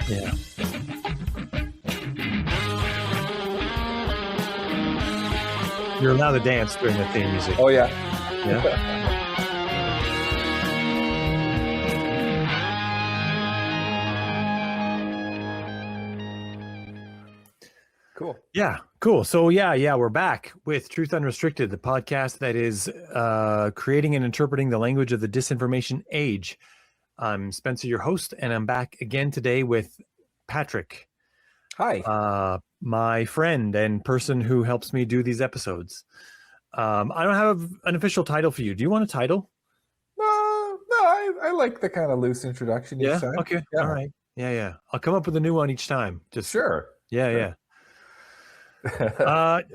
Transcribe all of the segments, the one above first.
Yeah. You're allowed to dance during the theme music. Oh, yeah. Yeah. Cool. Yeah, cool. So we're back with Truth Unrestricted, the podcast that is creating and interpreting the language of the disinformation age. I'm Spencer, your host, and I'm back again today with Patrick. Hi. My friend and person who helps me do these episodes. I don't have an official title for you. Do you want a title? No, I like the kind of loose introduction each time. Okay. Yeah. All right. Yeah. I'll come up with a new one each time. Just sure. Yeah.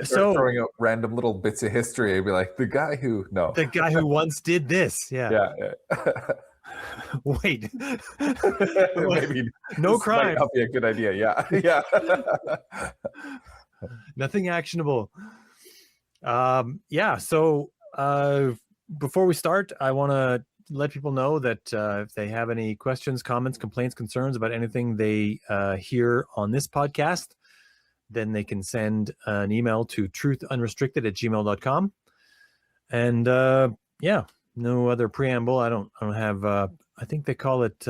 So throwing out random little bits of history, I'd be like, the guy who once did this. Yeah. Wait. Maybe no crime. Might not be a good idea. Yeah. Nothing actionable. So before we start, I want to let people know that if they have any questions, comments, complaints, concerns about anything they hear on this podcast, then they can send an email to truthunrestricted@gmail.com. And no other preamble. I don't have I think they call it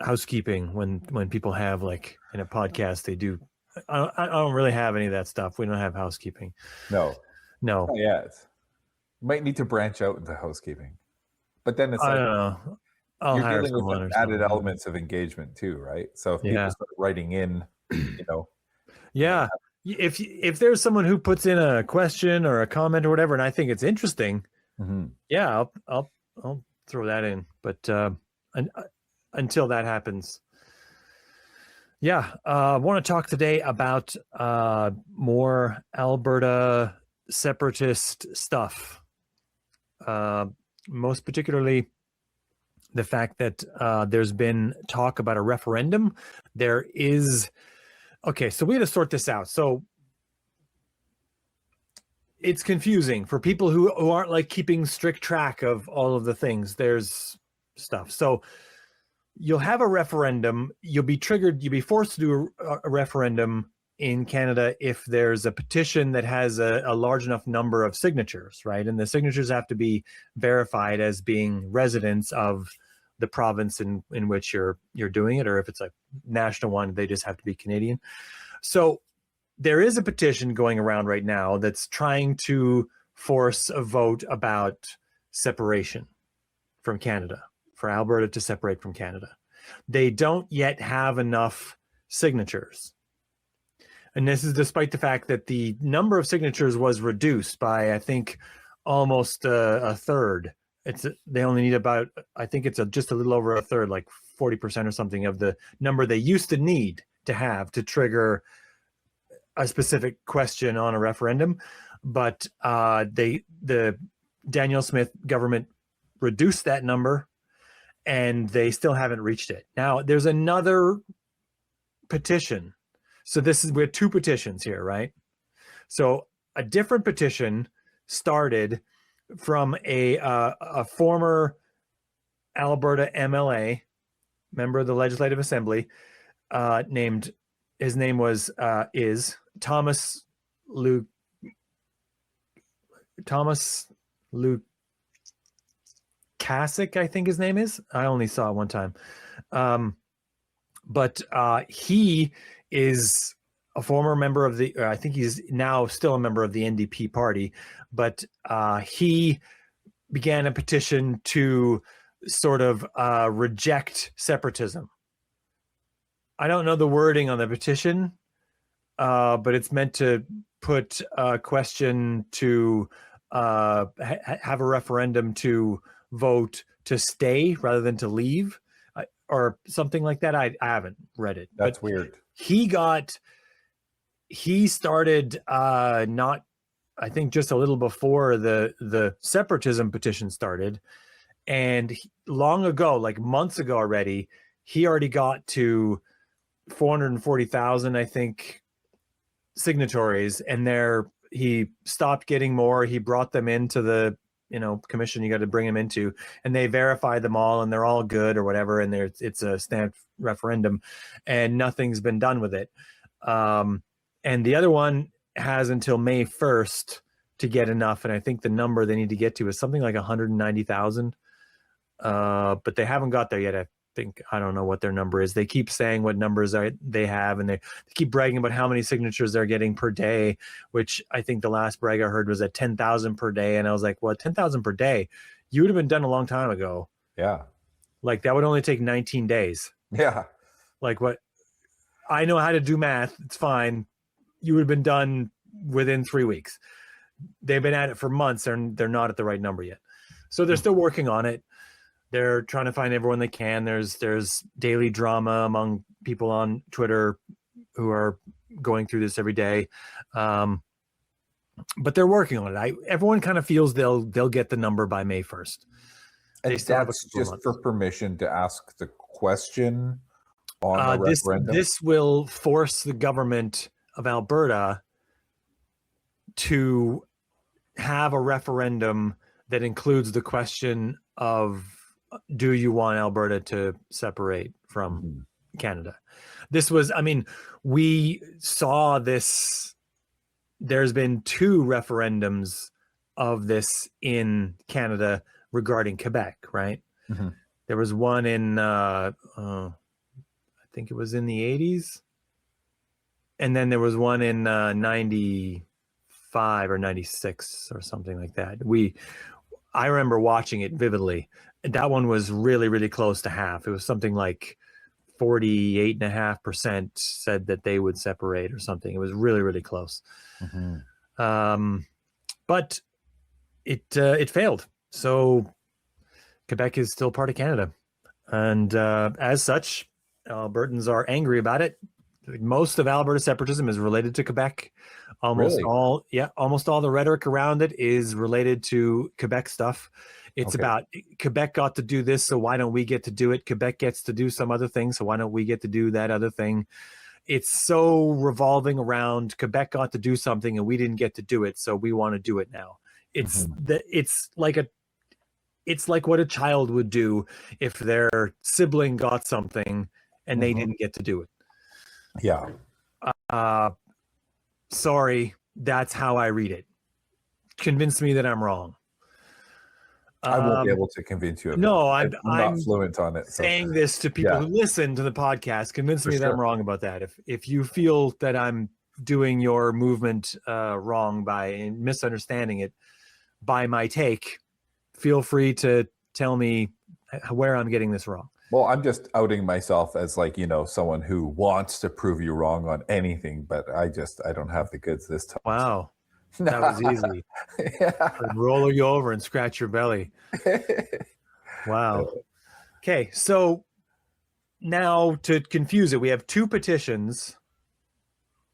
housekeeping when people have, like, in a podcast they do. I don't really have any of that stuff. We don't have housekeeping. No. Oh, yeah, might need to branch out into housekeeping, but then it's I like, don't know. You're dealing with added elements of engagement too, right? So if people start writing in, yeah. If there's someone who puts in a question or a comment or whatever, and I think it's interesting, I'll throw that in. But until that happens, I want to talk today about more Alberta separatist stuff. Most particularly the fact that there's been talk about a referendum. So we had to sort this out. So it's confusing for people who aren't, like, keeping strict track of all of the things. There's stuff. So you'll have a referendum. You'll be forced to do a referendum in Canada if there's a petition that has a large enough number of signatures, right? And the signatures have to be verified as being residents of the province in which you're doing it, or if it's a national one, they just have to be Canadian. So there is a petition going around right now that's trying to force a vote about separation from Canada, for Alberta to separate from Canada. They don't yet have enough signatures. And this is despite the fact that the number of signatures was reduced by, I think, almost a third. They only need about, I think it's just a little over a third, like 40% or something of the number they used to need to have to trigger a specific question on a referendum. But the Danielle Smith government reduced that number, and they still haven't reached it. Now, there's another petition. So we have two petitions here, right? So a different petition started from a former Alberta MLA, member of the Legislative Assembly, his name was Thomas Lukasik, I think his name is. I only saw it one time. But he is a former member of I think he's now still a member of the NDP party, but he began a petition to sort of reject separatism. I don't know the wording on the petition, but it's meant to put a question to have a referendum to vote to stay rather than to leave, or something like that. I haven't read it. That's weird. He started not, I think, just a little before the separatism petition started, and long ago, like months ago already, he already got to 440,000, I think, signatories, and he stopped getting more. He brought them into the commission you got to bring them into, and they verify them all and they're all good or whatever, and it's a stamped referendum, and nothing's been done with it. And the other one has until May 1st to get enough, and I think the number they need to get to is something like 190,000. But they haven't got there yet. I don't know what their number is. They keep saying what numbers they have, and they keep bragging about how many signatures they're getting per day, which I think the last brag I heard was at 10,000 per day. And I was like, well, 10,000 per day, you would have been done a long time ago. Yeah. Like that would only take 19 days. Yeah. Like what? I know how to do math. It's fine. You would have been done within 3 weeks. They've been at it for months, and they're not at the right number yet. So they're still working on it. They're trying to find everyone they can. There's daily drama among people on Twitter who are going through this every day. But they're working on it. Everyone kind of feels they'll get the number by May 1st. And that's just for permission to ask the question on the referendum? This will force the government of Alberta to have a referendum that includes the question of, do you want Alberta to separate from Canada? This was, we saw this. There's been 2 referendums of this in Canada regarding Quebec, right? Mm-hmm. There was one in, I think it was in the 80s. And then there was one in 95 or 96 or something like that. I remember watching it vividly. That one was really, really close to half. It was something like 48.5% said that they would separate or something. It was really, really close. Mm-hmm. But it failed. So Quebec is still part of Canada. And as such, Albertans are angry about it. Most of Alberta separatism is related to Quebec. Almost all the rhetoric around it is related to Quebec stuff. It's about Quebec got to do this, so why don't we get to do it? Quebec gets to do some other thing, so why don't we get to do that other thing? It's so revolving around Quebec got to do something and we didn't get to do it, so we want to do it now. It's it's like what a child would do if their sibling got something and they didn't get to do it. Yeah. Sorry, that's how I read it. Convince me that I'm wrong. I won't be able to convince you of no, I'm not fluent on it. Saying this to people who listen to the podcast, convince me that I'm wrong about that. If you feel that I'm doing your movement wrong by misunderstanding it by my take, feel free to tell me where I'm getting this wrong. Well, I'm just outing myself as someone who wants to prove you wrong on anything, but I don't have the goods this time. Wow. That was easy. I'd roll you over and scratch your belly. Wow. Okay, so now to confuse it, we have 2 petitions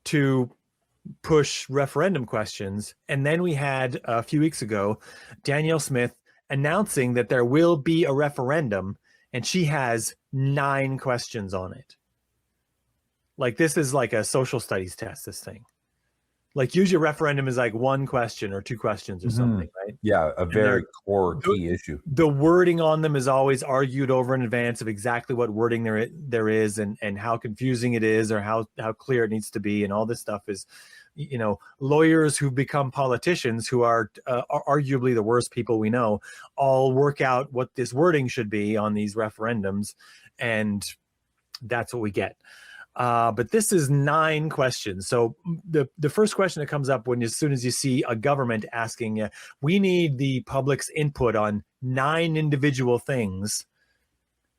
to push referendum questions, and then we had a few weeks ago Danielle Smith announcing that there will be a referendum, and she has 9 questions on it. Like, this is like a social studies test, this thing. Like, usually a referendum is like 1 question or 2 questions or something, right? Yeah, a very core key issue. The wording on them is always argued over in advance of exactly what wording there is and how confusing it is or how clear it needs to be. And all this stuff is, lawyers who become politicians, who are arguably the worst people we know, all work out what this wording should be on these referendums. And that's what we get. But this is 9 questions. So the first question that comes up as soon as you see a government asking, we need the public's input on 9 individual things.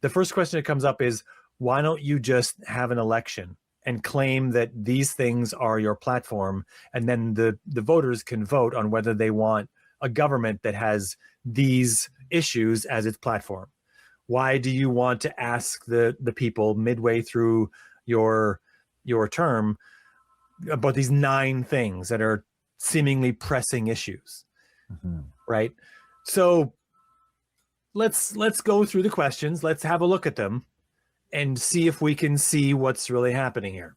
The first question that comes up is, why don't you just have an election and claim that these things are your platform, and then the voters can vote on whether they want a government that has these issues as its platform. Why do you want to ask the people midway through your term about these 9 things that are seemingly pressing issues? Right? So let's go through the questions. Let's have a look at them and see if we can see what's really happening here.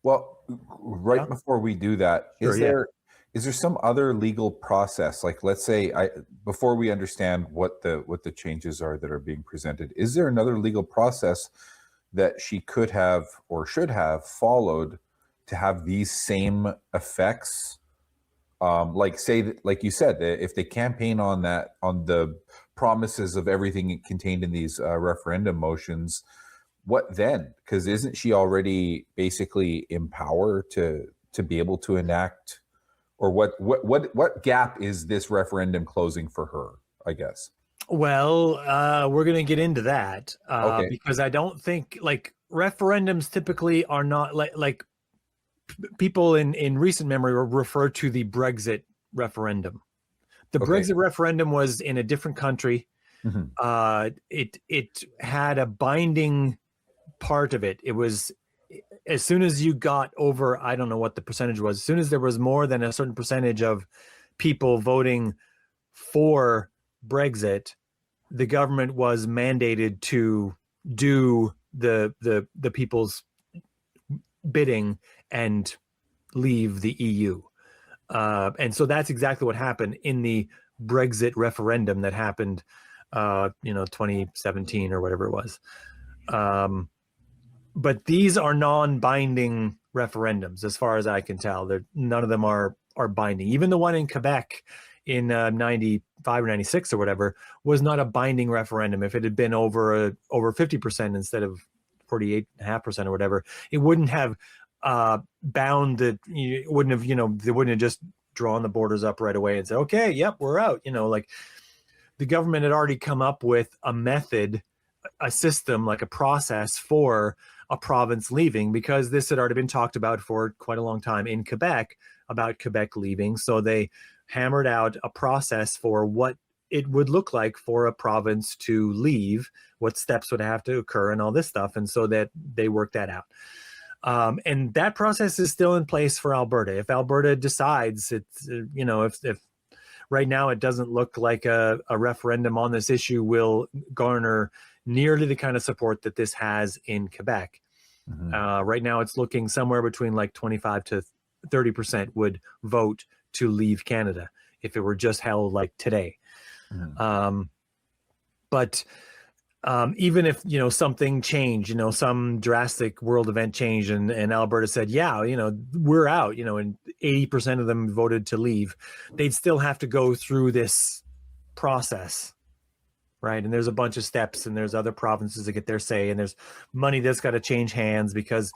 Well, before we do that, Is there some other legal process? Like, let's say, before we understand what the changes are that are being presented, is there another legal process that she could have or should have followed to have these same effects? Like, say that, like you said, that if they campaign on the promises of everything contained in these referendum motions, what then? Because isn't she already basically in power to be able to enact? Or what gap is this referendum closing for her, I guess? Well, we're going to get into that Okay. because I don't think like referendums typically are not like people in recent memory refer to the Brexit referendum. The Okay. Brexit referendum was in a different country. Mm-hmm. It had a binding part of it. It was as soon as you got over, I don't know what the percentage was, as soon as there was more than a certain percentage of people voting for Brexit, the government was mandated to do the people's bidding and leave the EU. And so that's exactly what happened in the Brexit referendum that happened, 2017 or whatever it was. But these are non-binding referendums, as far as I can tell. None of them are binding. Even the one in Quebec in 95 or 96 or whatever was not a binding referendum. If it had been over 50% instead of 48.5% or whatever, it wouldn't have bound that. It wouldn't have, they wouldn't have just drawn the borders up right away and said, okay, yep, we're out. Like the government had already come up with a method, a system, like a process for a province leaving, because this had already been talked about for quite a long time in Quebec about Quebec leaving. So they hammered out a process for what it would look like for a province to leave, what steps would have to occur and all this stuff. And so that they worked that out. And that process is still in place for Alberta. If Alberta decides it's, if right now it doesn't look like a referendum on this issue will garner nearly the kind of support that this has in Quebec. Mm-hmm. Right now it's looking somewhere between like 25 to 30% would vote to leave Canada if it were just held like today. Mm-hmm. But even if, something changed, some drastic world event changed and Alberta said, yeah, we're out, and 80% of them voted to leave, they'd still have to go through this process. Right. And there's a bunch of steps and there's other provinces that get their say and there's money that's got to change hands because,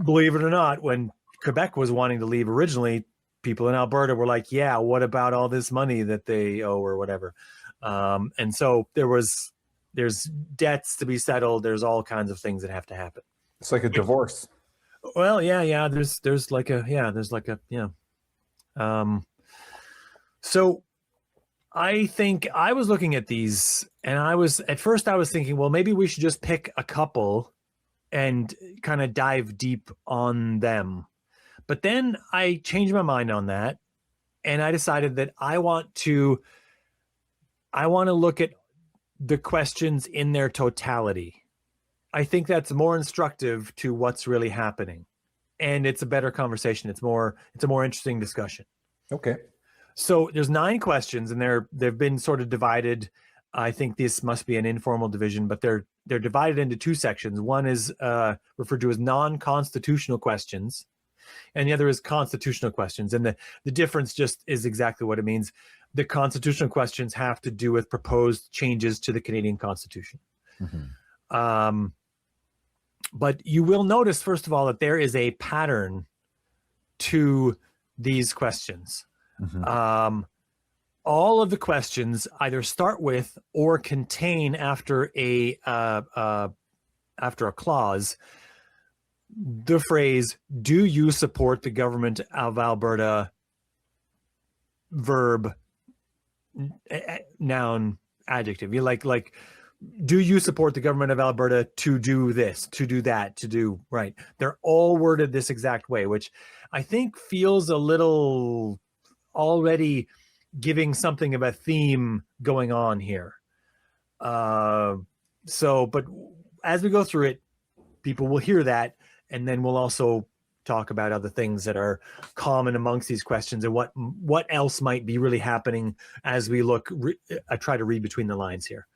believe it or not, when Quebec was wanting to leave originally, people in Alberta were like, yeah, what about all this money that they owe or whatever? And so there's debts to be settled. There's all kinds of things that have to happen. It's like a divorce. Well, yeah. So I think I was looking at these and at first I was thinking, well, maybe we should just pick a couple and kind of dive deep on them. But then I changed my mind on that and I decided that I want to look at the questions in their totality. I think that's more instructive to what's really happening. And it's a better conversation. It's a more interesting discussion. Okay. So there's 9 questions and they've been sort of divided. I think this must be an informal division, but they're divided into 2 sections. One is referred to as non-constitutional questions, and the other is constitutional questions. And the difference just is exactly what it means. The constitutional questions have to do with proposed changes to the Canadian Constitution. Mm-hmm. But you will notice, first of all, that there is a pattern to these questions. Mm-hmm. All of the questions either start with or contain after a clause the phrase, do you support the government of Alberta, verb, noun, adjective. You like, do you support the government of Alberta to do this, to do that, to do, right? They're all worded this exact way, which I think feels a little already giving something of a theme going on here. But as we go through it, people will hear that, and then we'll also talk about other things that are common amongst these questions and what else might be really happening as we try to read between the lines here.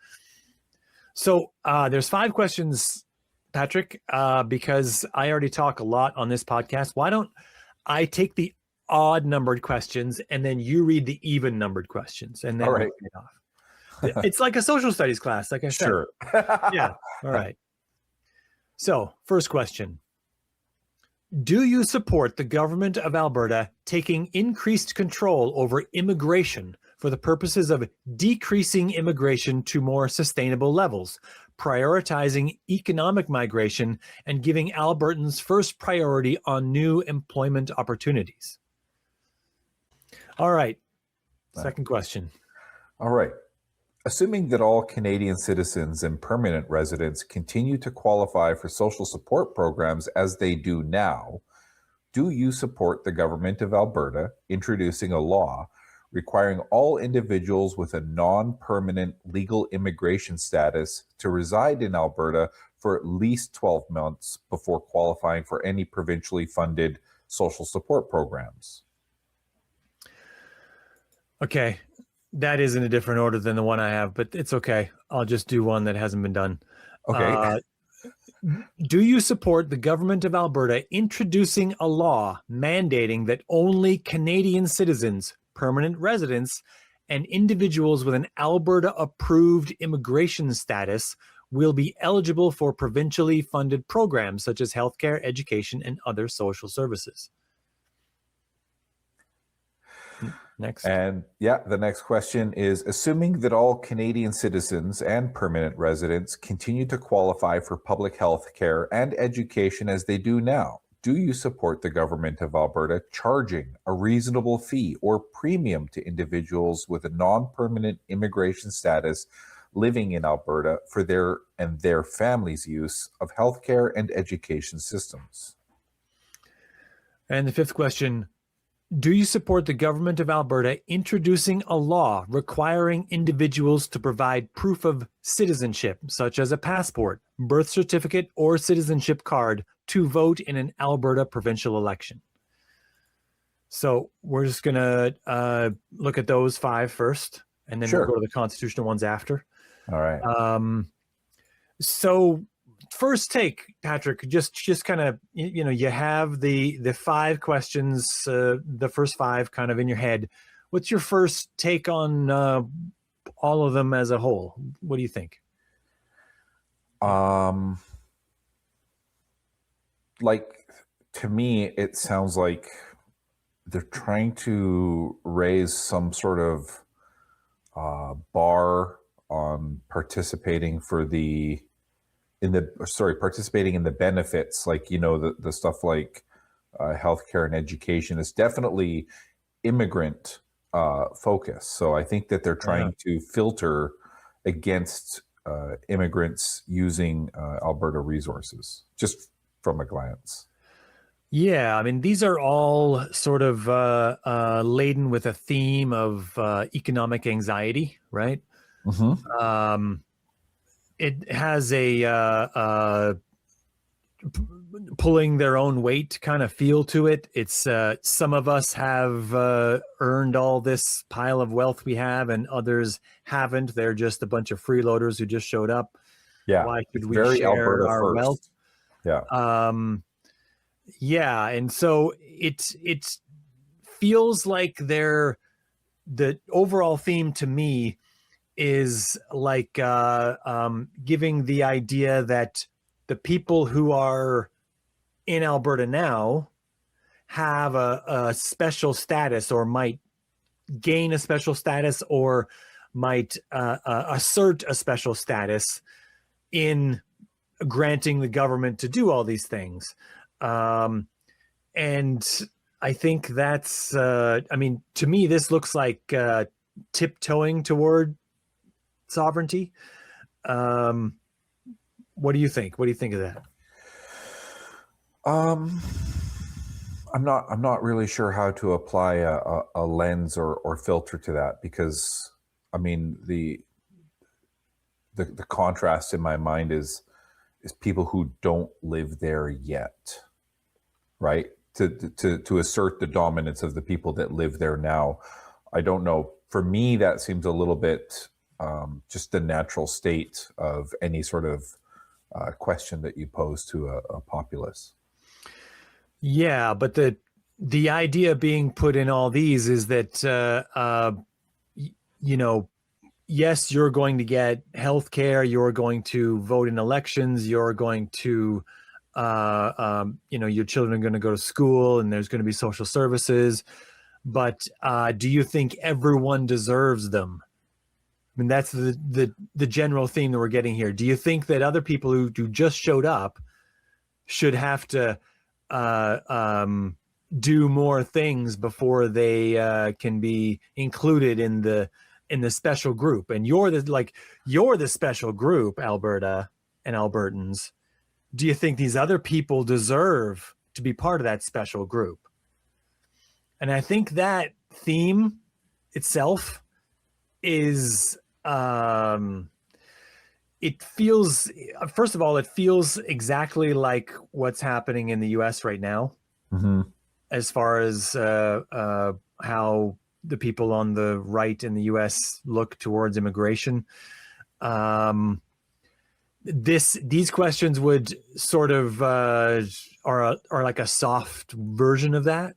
So there's 5 questions, Patrick, because I already talk a lot on this podcast. Why don't I take the odd numbered questions and then you read the even numbered questions, and then All right. we'll get off. It's like a social studies class, like I said. Sure. Yeah. All right. So, first question. Do you support the government of Alberta taking increased control over immigration for the purposes of decreasing immigration to more sustainable levels, prioritizing economic migration, and giving Albertans first priority on new employment opportunities? All right. Second question. All right. Assuming that all Canadian citizens and permanent residents continue to qualify for social support programs as they do now, do you support the government of Alberta introducing a law requiring all individuals with a non-permanent legal immigration status to reside in Alberta for at least 12 months before qualifying for any provincially funded social support programs? Okay. That is in a different order than the one I have, but it's okay. I'll just do one that hasn't been done. Okay. Do you support the government of Alberta introducing a law mandating that only Canadian citizens, permanent residents, and individuals with an Alberta-approved immigration status will be eligible for provincially funded programs such as healthcare, education, and other social services? Next. And the next question is, assuming that all Canadian citizens and permanent residents continue to qualify for public health care and education as they do now, do you support the government of Alberta charging a reasonable fee or premium to individuals with a non-permanent immigration status living in Alberta for their and their families' use of healthcare and education systems? And the fifth question, do you support the government of Alberta introducing a law requiring individuals to provide proof of citizenship, such as a passport, birth certificate, or citizenship card, to vote in an Alberta provincial election? So we're just going to look at those 5 first, and then we'll go to the constitutional ones after. All right. So first take, Patrick, just kind of, you have the 5 questions, the first 5 kind of in your head. What's your first take on all of them as a whole? What do you think? Like, to me, it sounds like they're trying to raise some sort of bar on participating in the benefits, like, the stuff like healthcare and education is definitely immigrant focus. So I think that they're trying to filter against immigrants using Alberta resources, just from a glance. Yeah, I mean, these are all sort of laden with a theme of economic anxiety, right? Mm-hmm. It has a pulling their own weight kind of feel to it. It's some of us have earned all this pile of wealth we have, and others haven't. They're just a bunch of freeloaders who just showed up. Yeah, why should we very share Alberta our first. wealth? Yeah. Yeah, and so it feels like the overall theme to me is like giving the idea that the people who are in Alberta now have a special status, or might gain a special status, or might assert a special status in granting the government to do all these things. And I think that's, to me, this looks like tiptoeing toward sovereignty. What do you think? What do you think of that? I'm not really sure how to apply a lens or filter to that, because I mean the contrast in my mind is people who don't live there yet, right? To assert the dominance of the people that live there now. I don't know. For me, that seems a little bit just the natural state of any sort of question that you pose to a populace. Yeah, but the idea being put in all these is that you know, yes, you're going to get health care, you're going to vote in elections, you're going to you know, your children are going to go to school, and there's going to be social services. But do you think everyone deserves them? I mean, that's the general theme that we're getting here. Do you think that other people who just showed up should have to do more things before they can be included in the special group? And you're the special group, Alberta and Albertans. Do you think these other people deserve to be part of that special group? And I think that theme itself is it feels, first of all, it feels exactly like what's happening in the US right now, as far as how the people on the right in the US look towards immigration. These questions would sort of are like a soft version of that,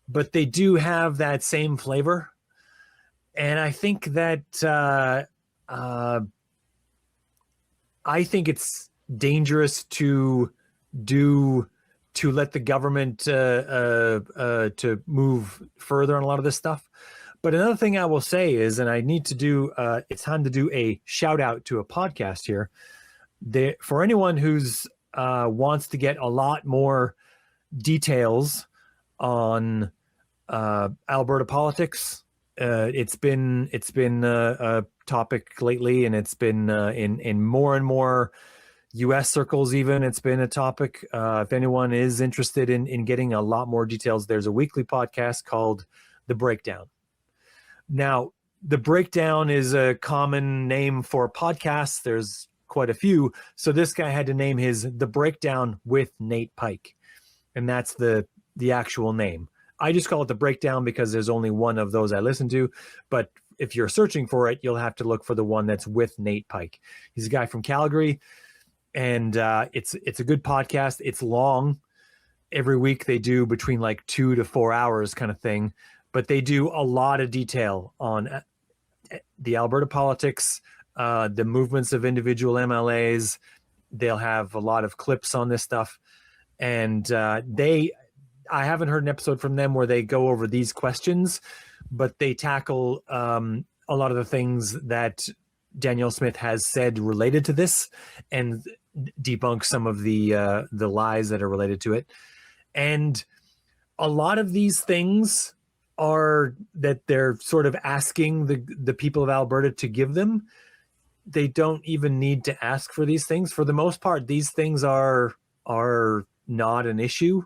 but they do have that same flavor. And I think that I think it's dangerous to let the government to move further on a lot of this stuff. But another thing I will say is, and I need to do, it's time to do a shout out to a podcast here. For anyone who's wants to get a lot more details on Alberta politics, it's been a topic lately, and it's been in more and more U.S. circles. Even it's been a topic. If anyone is interested in getting a lot more details, there's a weekly podcast called The Breakdown. Now, The Breakdown is a common name for podcasts. There's quite a few. So this guy had to name his The Breakdown with Nate Pike. And that's the actual name. I just call it The Breakdown because there's only one of those I listen to. But if you're searching for it, you'll have to look for the one that's with Nate Pike. He's a guy from Calgary, and it's a good podcast. It's long. Every week they do between like 2 to 4 hours kind of thing. But they do a lot of detail on the Alberta politics, the movements of individual MLAs. They'll have a lot of clips on this stuff. And I haven't heard an episode from them where they go over these questions, but they tackle a lot of the things that Danielle Smith has said related to this, and debunk some of the lies that are related to it. And a lot of these things are that they're sort of asking the people of Alberta to give them. They don't even need to ask for these things. For the most part, these things are not an issue.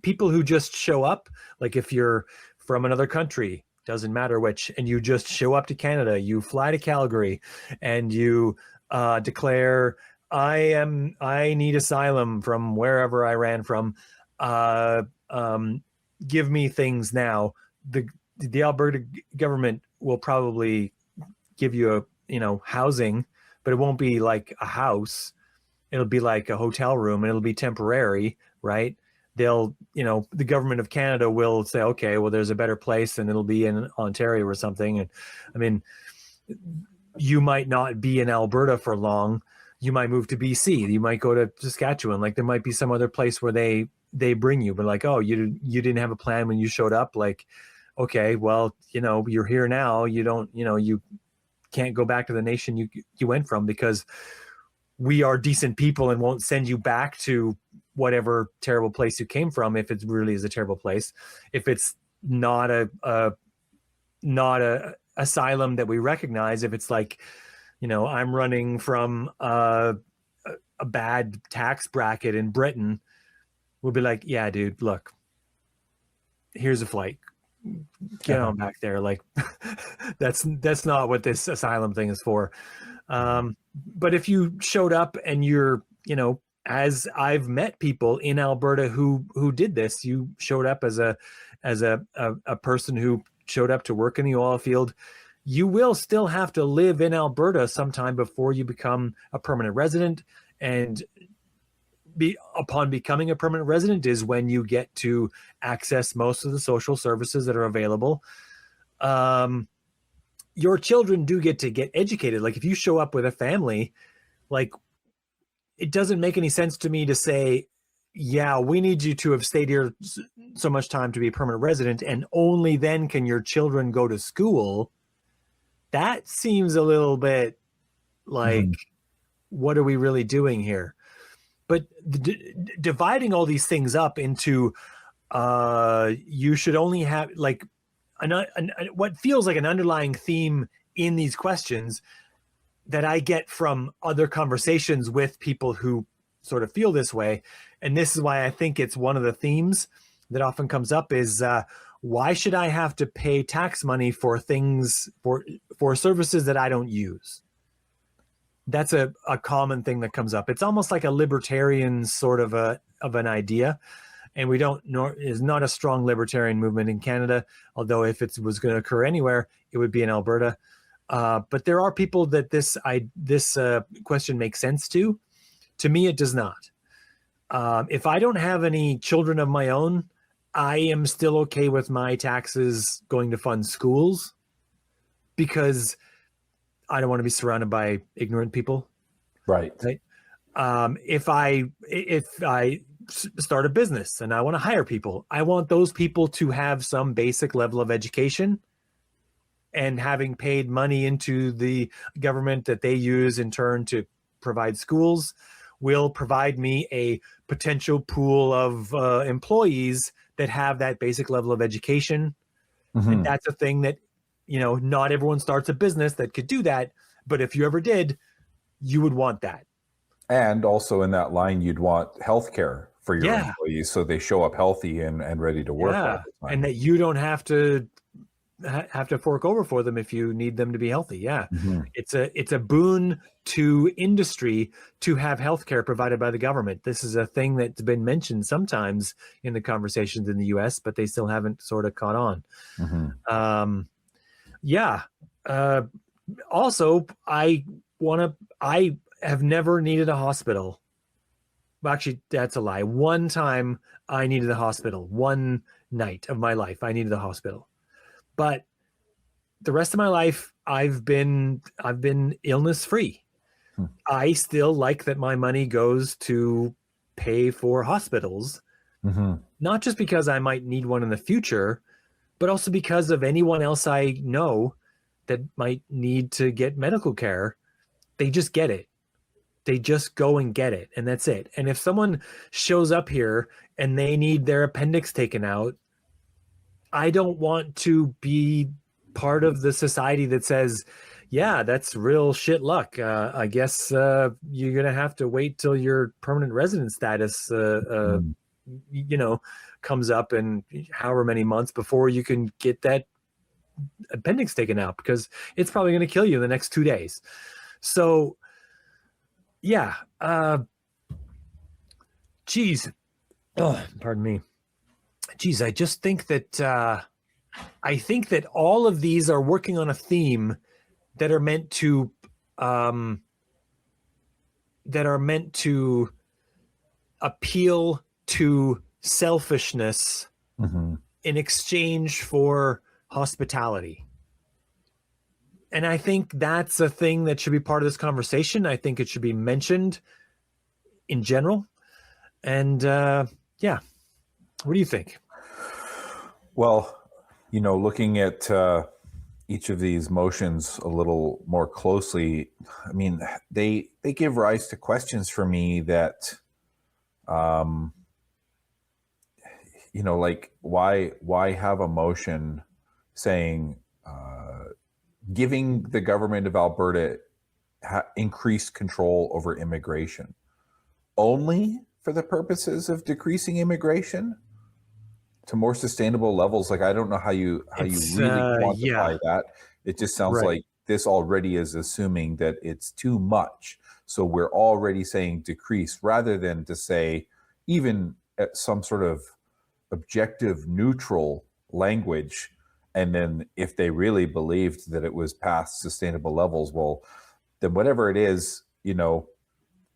People who just show up, like if you're from another country, doesn't matter which, and you just show up to Canada, you fly to Calgary, and you declare, I need asylum from wherever I ran from. Give me things now. The Alberta government will probably give you housing, but it won't be like a house. It'll be like a hotel room, and it'll be temporary, right? They'll, the government of Canada will say, okay, well, there's a better place, and it'll be in Ontario or something. And I mean, you might not be in Alberta for long. You might move to BC. You might go to Saskatchewan. Like there might be some other place where they bring you, but like, oh, you didn't have a plan when you showed up. Like, okay, well, you're here now. You don't, you can't go back to the nation you went from, because we are decent people and won't send you back to whatever terrible place you came from if it really is a terrible place. If it's not a asylum that we recognize, if it's like, I'm running from a bad tax bracket in Britain, we'll be like, yeah, dude, look, here's a flight. Get on back there. Like that's not what this asylum thing is for. But if you showed up and you're, as I've met people in Alberta who did this. You showed up as a person who showed up to work in the oil field. You will still have to live in Alberta sometime before you become a permanent resident, and upon becoming a permanent resident is when you get to access most of the social services that are available. Your children do get to get educated. Like if you show up with a family, like it doesn't make any sense to me to say, yeah, we need you to have stayed here so much time to be a permanent resident, and only then can your children go to school. That seems a little bit like, what are we really doing here? But dividing all these things up into, you should only have like what feels like an underlying theme in these questions that I get from other conversations with people who sort of feel this way. And this is why I think it's one of the themes that often comes up is, why should I have to pay tax money for things, for services that I don't use? That's a common thing that comes up. It's almost like a libertarian sort of an idea. And we don't know, is not a strong libertarian movement in Canada, although if it was going to occur anywhere, it would be in Alberta. But there are people that this question makes sense to. To me, it does not. If I don't have any children of my own, I am still okay with my taxes going to fund schools, because I don't want to be surrounded by ignorant people. Right. If I start a business and I want to hire people, I want those people to have some basic level of education, and having paid money into the government that they use in turn to provide schools will provide me a potential pool of employees that have that basic level of education. And that's a thing that, not everyone starts a business that could do that. But if you ever did, you would want that. And also in that line, you'd want healthcare for your employees, so they show up healthy and ready to work all the time. And that you don't have to fork over for them if you need them to be healthy. It's a boon to industry to have healthcare provided by the government. This is a thing that's been mentioned sometimes in the conversations in the US, but they still haven't sort of caught on. Also, I have never needed a hospital. Well, actually, that's a lie. One time I needed a hospital. One night of my life, I needed a hospital. But the rest of my life, I've been illness free. I still like that my money goes to pay for hospitals, not just because I might need one in the future, but also because of anyone else I know that might need to get medical care. They just get it. They just go and get it, and that's it. And if someone shows up here and they need their appendix taken out, I don't want to be part of the society that says, yeah, that's real shit luck. I guess you're going to have to wait till your permanent resident status, comes up in however many months before you can get that appendix taken out, because it's probably going to kill you in the next 2 days. So, yeah. Geez. Oh, pardon me. Geez, I just think that all of these are working on a theme that are meant to appeal to selfishness in exchange for hospitality. And I think that's a thing that should be part of this conversation. I think it should be mentioned in general. And what do you think? Well, looking at each of these motions a little more closely, I mean, they give rise to questions for me that, like why have a motion saying giving the government of Alberta increased control over immigration only for the purposes of decreasing immigration to more sustainable levels? Like, I don't know how you really quantify that. It just sounds like this already is assuming that it's too much. So we're already saying decrease rather than to say even at some sort of objective neutral language. And then if they really believed that it was past sustainable levels, well, then whatever it is,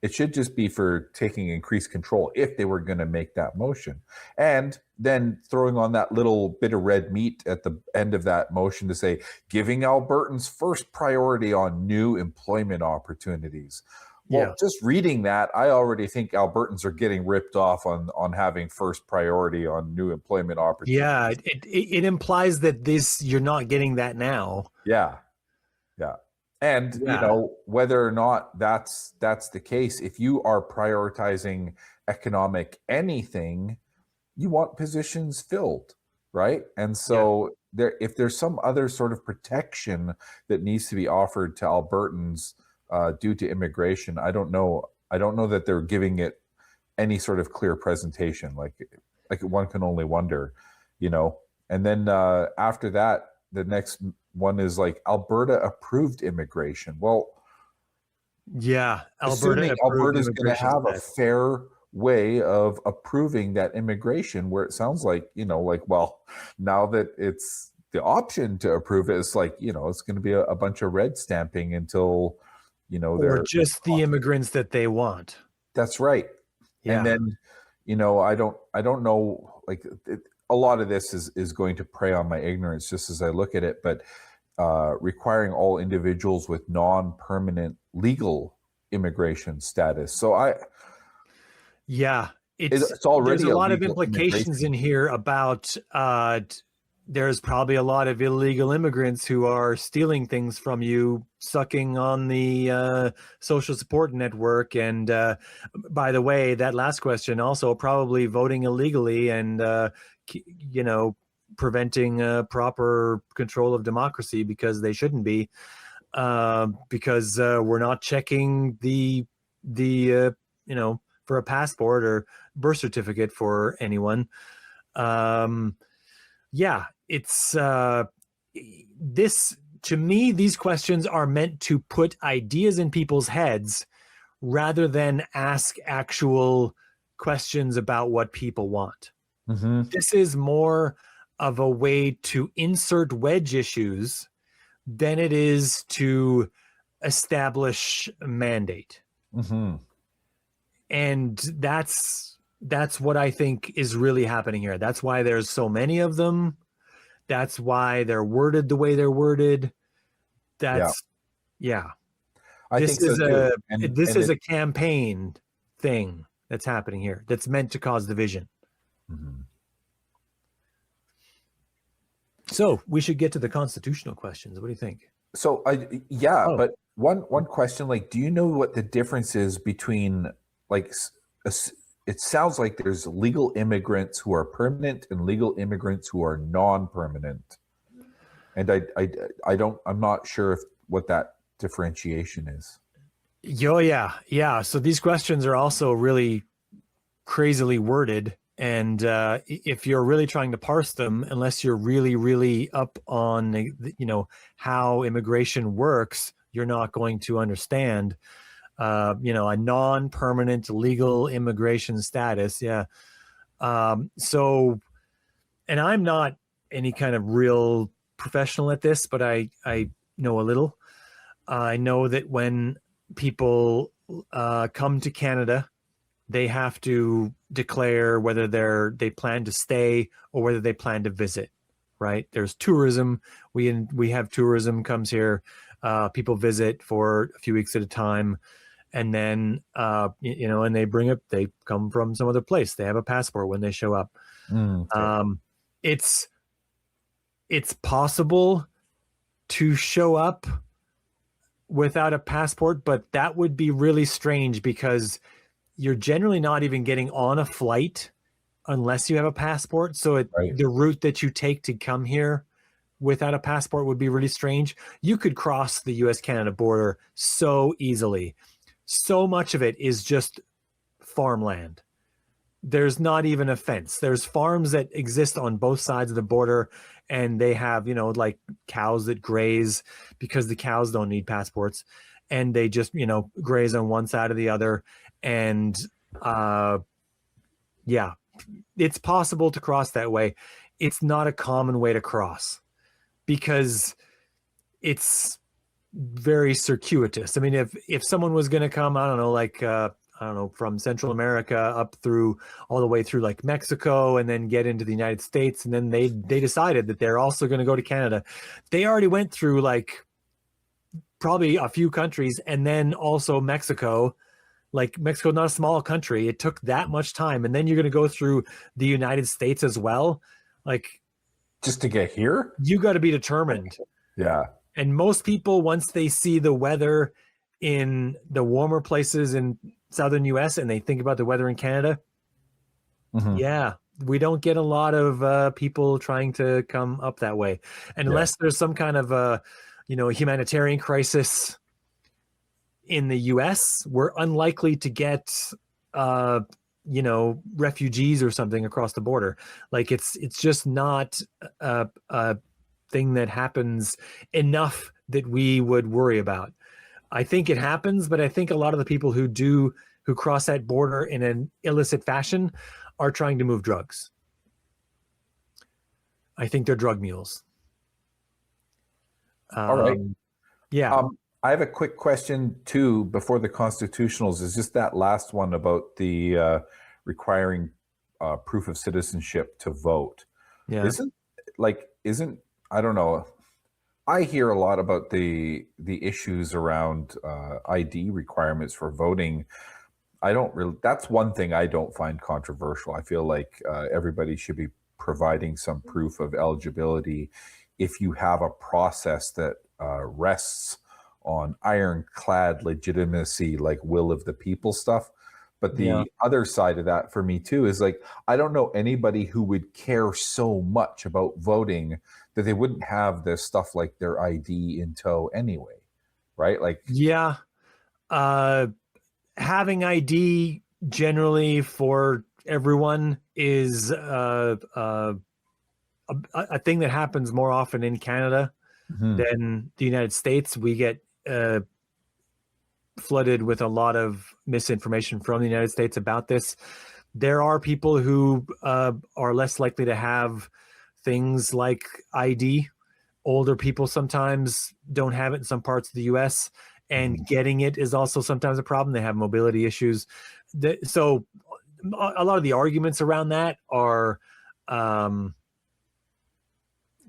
it should just be for taking increased control if they were going to make that motion. And then throwing on that little bit of red meat at the end of that motion to say, giving Albertans first priority on new employment opportunities. Well, just reading that, I already think Albertans are getting ripped off on having first priority on new employment opportunities. Yeah, it implies that you're not getting that now. Yeah. And whether or not that's the case, if you are prioritizing economic anything, you want positions filled, right? And so if there's some other sort of protection that needs to be offered to Albertans due to immigration, I don't know that they're giving it any sort of clear presentation. Like one can only wonder, And then after that, the next one is like Alberta approved immigration. Well, Alberta is going to have a fair way of approving that immigration, where it sounds like, well, now that it's the option to approve it, it's like, it's going to be a bunch of red stamping until, or just the immigrants that they want. That's right. Yeah. And then, I don't know, like a lot of this is going to prey on my ignorance just as I look at it, but requiring all individuals with non-permanent legal immigration status. So it's already there's a lot of implications in here about there's probably a lot of illegal immigrants who are stealing things from you, sucking on the social support network. And by the way, that last question also probably voting illegally and preventing proper control of democracy because they shouldn't be, because we're not checking the for a passport or birth certificate for anyone. It's this, to me, these questions are meant to put ideas in people's heads rather than ask actual questions about what people want. Mm-hmm. This is more of a way to insert wedge issues than it is to establish a mandate. Mm-hmm. And that's what I think is really happening here. That's why there's so many of them. That's why they're worded the way they're worded. I think this is a campaign thing that's happening here that's meant to cause division. Mm-hmm. So we should get to the constitutional questions. What do you think? So but one question, like, do you know what the difference is between, like, it sounds like there's legal immigrants who are permanent and legal immigrants who are non-permanent, and I'm not sure what that differentiation is. So these questions are also really crazily worded. And if you're really trying to parse them, unless you're really, really up on, how immigration works, you're not going to understand, a non-permanent legal immigration status. Yeah. So, and I'm not any kind of real professional at this, but I know a little. I know that when people come to Canada, they have to declare whether they plan to stay or whether they plan to visit, right? There's tourism. We have tourism comes here. People visit for a few weeks at a time. And then, and they come from some other place. They have a passport when they show up. Okay. It's possible to show up without a passport, but that would be really strange because you're generally not even getting on a flight unless you have a passport. So the route that you take to come here without a passport would be really strange. You could cross the US-Canada border so easily. So much of it is just farmland. there's not even a fence. There's farms that exist on both sides of the border, and they have, you know, like cows that graze because the cows don't need passports, and they just, you know, graze on one side or the other. And yeah, it's possible to cross that way. It's not a common way to cross because it's very circuitous. I mean, if someone was going to come, I don't know, like I don't know, from Central America up through all the way through like Mexico and then get into the United States, and then they decided that they're also going to go to Canada. They already went through like probably a few countries, and then also Mexico. Like Mexico, not a small country. It took that much time, and then you're going to go through the United States as well. Like, just to get here, you got to be determined. Yeah. And most people, once they see the weather in the warmer places in southern US and they think about the weather in Canada, yeah, we don't get a lot of people trying to come up that way. And unless there's some kind of you know, humanitarian crisis in the US, we're unlikely to get you know, refugees or something across the border. Like it's just not a thing that happens enough that we would worry about. I think it happens, but I think a lot of the people who cross that border in an illicit fashion are trying to move drugs. I think they're drug mules. All right. Yeah. I have a quick question too before the constitutionals. Is just that last one about the requiring proof of citizenship to vote. Yeah. Isn't I don't know. I hear a lot about the issues around ID requirements for voting. I don't really. That's one thing I don't find controversial. I feel like everybody should be providing some proof of eligibility if you have a process that rests on ironclad legitimacy, like will of the people stuff. But the other side of that for me too is like, I don't know anybody who would care so much about voting that they wouldn't have this stuff like their ID in tow anyway, right? Like, yeah, having ID generally for everyone is a thing that happens more often in Canada than the United States. We get flooded with a lot of misinformation from the United States about this. There are people who are less likely to have things like ID. Older people sometimes don't have it in some parts of the US, and getting it is also sometimes a problem. They have mobility issues. So a lot of the arguments around that are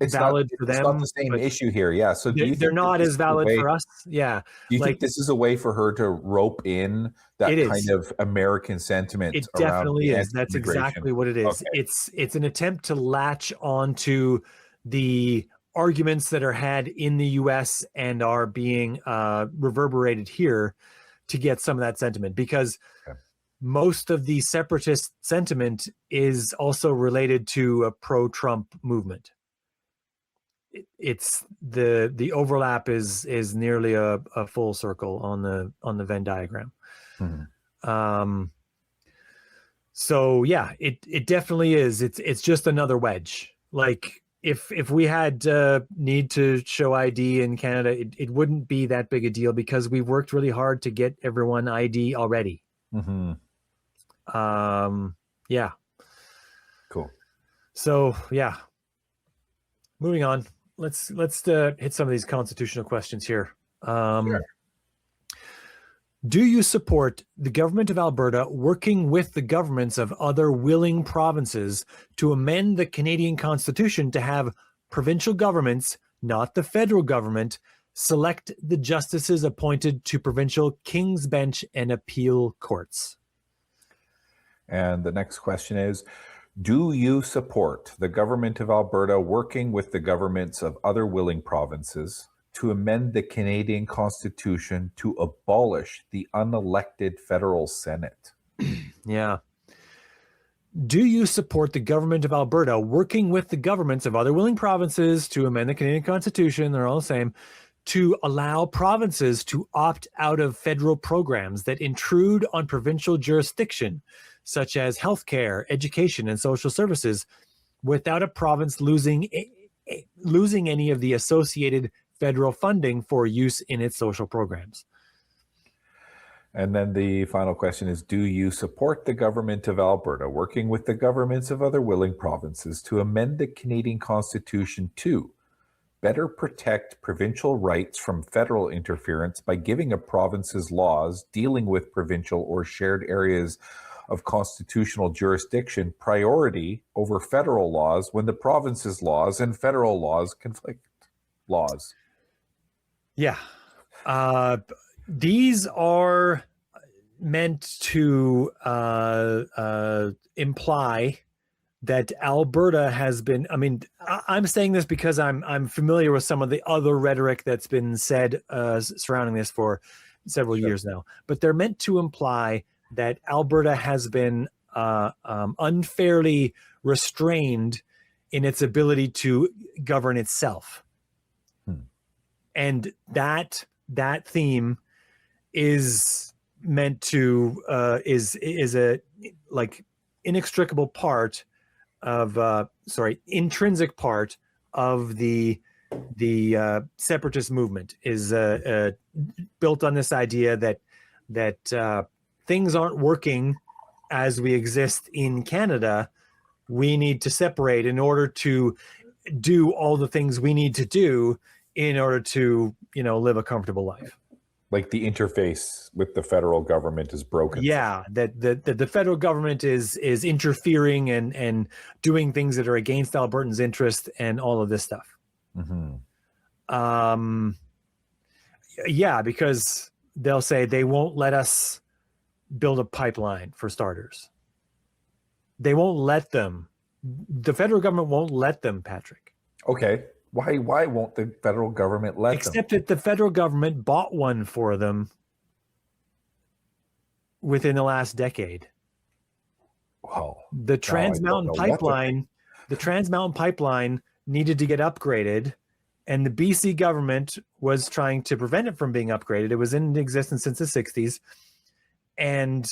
it's valid for them. It's not the same issue here. Yeah. So they're not as valid for us. Yeah. Do you think this is a way for her to rope in that kind of American sentiment? It definitely is. That's exactly what it is. Okay. It's an attempt to latch onto the arguments that are had in the US and are being reverberated here to get some of that sentiment, because most of the separatist sentiment is also related to a pro-Trump movement. It's the overlap is nearly a full circle on the Venn diagram. So yeah, it definitely is. It's just another wedge. Like if we had need to show ID in Canada, it wouldn't be that big a deal because we've worked really hard to get everyone ID already. Yeah. Cool. So yeah. Moving on. Let's hit some of these constitutional questions here. Sure. Do you support the government of Alberta working with the governments of other willing provinces to amend the Canadian Constitution to have provincial governments, not the federal government, select the justices appointed to provincial King's Bench and appeal courts? And the next question is, do you support the government of Alberta working with the governments of other willing provinces to amend the Canadian Constitution to abolish the unelected federal Senate? Yeah. Do you support the government of Alberta working with the governments of other willing provinces to amend the Canadian Constitution, they're all the same, to allow provinces to opt out of federal programs that intrude on provincial jurisdiction, such as healthcare, education, and social services, without a province losing any of the associated federal funding for use in its social programs. And then the final question is, do you support the government of Alberta working with the governments of other willing provinces to amend the Canadian Constitution to better protect provincial rights from federal interference by giving a province's laws dealing with provincial or shared areas of constitutional jurisdiction priority over federal laws when the province's laws and federal laws conflict? Laws. Yeah. These are meant to imply that Alberta has been, I mean, I'm saying this because I'm familiar with some of the other rhetoric that's been said surrounding this for several years now, but they're meant to imply that Alberta has been unfairly restrained in its ability to govern itself. And that theme is meant to is a like inextricable part of intrinsic part of the separatist movement, is built on this idea that things aren't working as we exist in Canada. We need to separate in order to do all the things we need to do in order to, live a comfortable life. Like the interface with the federal government is broken. Yeah, that the federal government is interfering and doing things that are against Albertans' interest and all of this stuff. Mm-hmm. Yeah, because they'll say they won't let us build a pipeline, for starters. They won't let them. The federal government won't let them, Patrick. Okay. Why won't the federal government let them? Except that the federal government bought one for them within the last decade. Wow. The Trans Mountain Pipeline needed to get upgraded, and the BC government was trying to prevent it from being upgraded. It was in existence since the 60s. And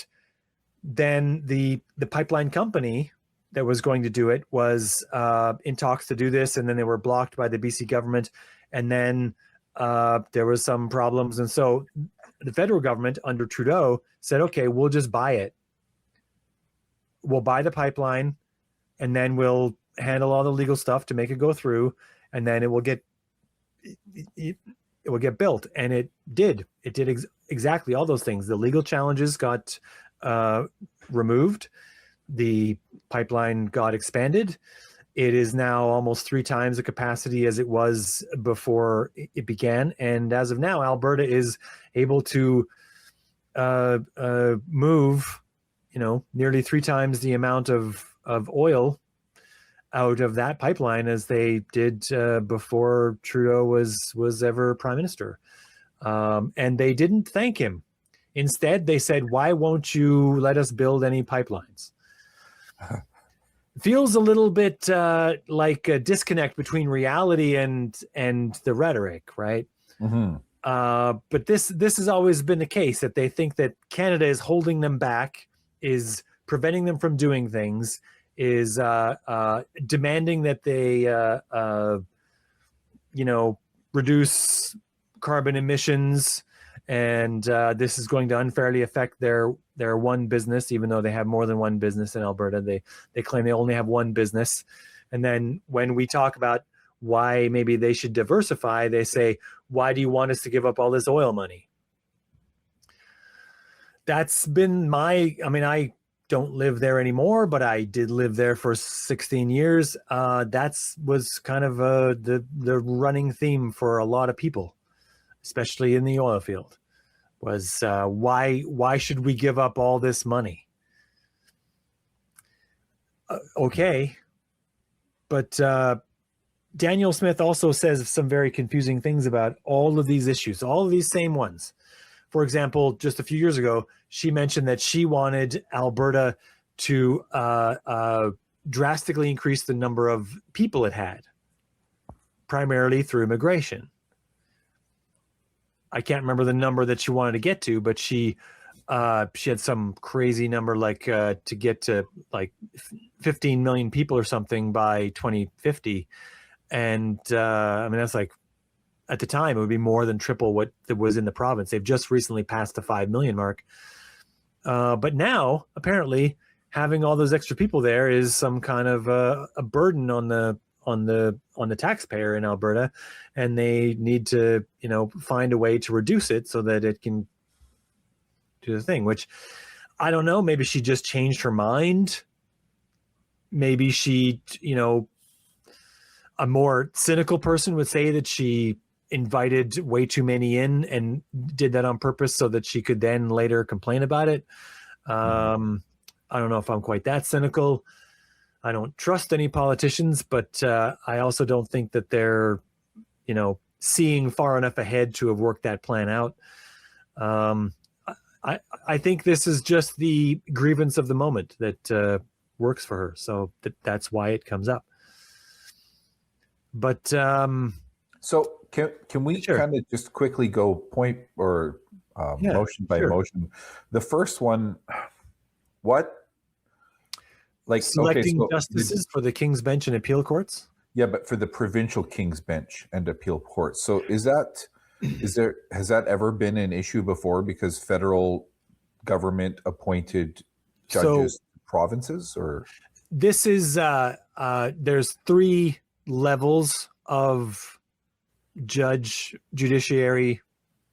then the pipeline company that was going to do it was in talks to do this, and then they were blocked by the BC government, and then there was some problems, and so the federal government under Trudeau said, okay, we'll just buy it. We'll buy the pipeline, and then we'll handle all the legal stuff to make it go through, and then it will get built. And it did exactly all those things. The legal challenges got removed. The pipeline got expanded. It is now almost 3 times the capacity as it was before it began. And as of now, Alberta is able to move, nearly 3 times the amount of oil out of that pipeline as they did before Trudeau was ever prime minister. And they didn't thank him. Instead, they said, why won't you let us build any pipelines? Feels a little bit like a disconnect between reality and the rhetoric, right? Mm-hmm. But this has always been the case, that they think that Canada is holding them back, is preventing them from doing things, is demanding that they reduce carbon emissions, and this is going to unfairly affect their one business, even though they have more than one business in Alberta. They claim they only have one business. And then when we talk about why maybe they should diversify, they say, why do you want us to give up all this oil money? That's been I don't live there anymore, but I did live there for 16 years. That was kind of the running theme for a lot of people, especially in the oil field, was why should we give up all this money? Okay. But Danielle Smith also says some very confusing things about all of these issues, all of these same ones. For example, just a few years ago, she mentioned that she wanted Alberta to drastically increase the number of people it had, primarily through immigration. I can't remember the number that she wanted to get to, but she had some crazy number, like to get to like 15 million people or something by 2050. And I mean, that's like, at the time, it would be more than triple what was in the province. They've just recently passed the 5 million mark. But now, apparently, having all those extra people there is some kind of a burden on the taxpayer in Alberta, and they need to, find a way to reduce it so that it can do the thing. Which, I don't know. Maybe she just changed her mind. Maybe she, a more cynical person would say that she invited way too many in and did that on purpose so that she could then later complain about it. I don't know if I'm quite that cynical. I don't trust any politicians, but I also don't think that they're, seeing far enough ahead to have worked that plan out. I think this is just the grievance of the moment that works for her. So that's why it comes up. But so can we kind of just quickly go point or motion by motion? The first one, what? Like selecting justices for the King's Bench and appeal courts? Yeah, but for the provincial King's Bench and appeal courts. So has that ever been an issue before because federal government appointed judges to provinces, or? This is there's 3 levels of judiciary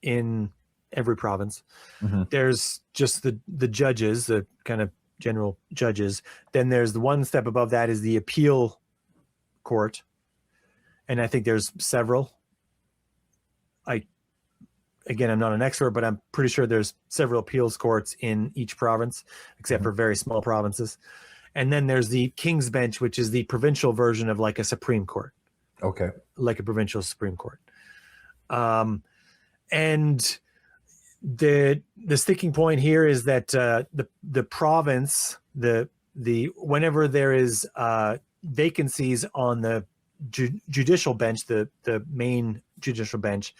in every province. Mm-hmm. There's just the judges, the kind of general judges. Then there's the one step above that is the appeal court, and I think there's several. I'm not an expert, but I'm pretty sure there's several appeals courts in each province, except for very small provinces. And then there's the King's Bench, which is the provincial version of like a Supreme Court. Okay. Like a provincial Supreme Court. And the sticking point here is that the province, whenever there is vacancies on the judicial bench, the main judicial bench,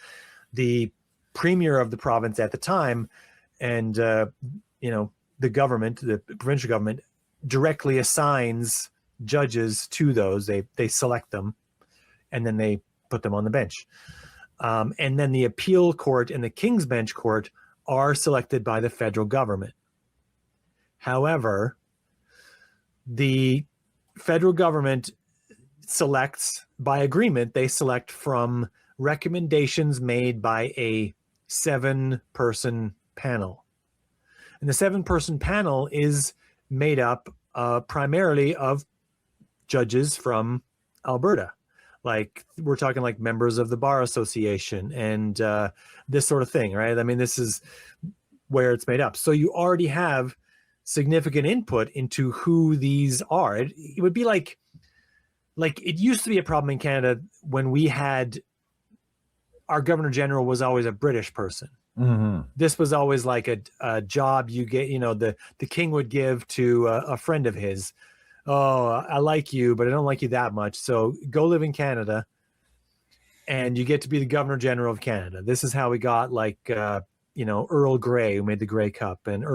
the premier of the province at the time, and the government, the provincial government, directly assigns judges to those. They select them, and then they put them on the bench. And then the appeal court and the King's Bench court are selected by the federal government. However, the federal government selects, by agreement, they select from recommendations made by a 7-person panel. And the 7-person panel is made up primarily of judges from Alberta. Like, we're talking like members of the Bar Association and this sort of thing, right? I mean, this is where it's made up. So you already have significant input into who these are. It would be like it used to be a problem in Canada when we had our Governor General was always a British person. Mm-hmm. This was always like a job you get, the king would give to a friend of his. Oh, I like you, but I don't like you that much. So go live in Canada and you get to be the Governor General of Canada. This is how we got Earl Grey, who made the Grey Cup, and the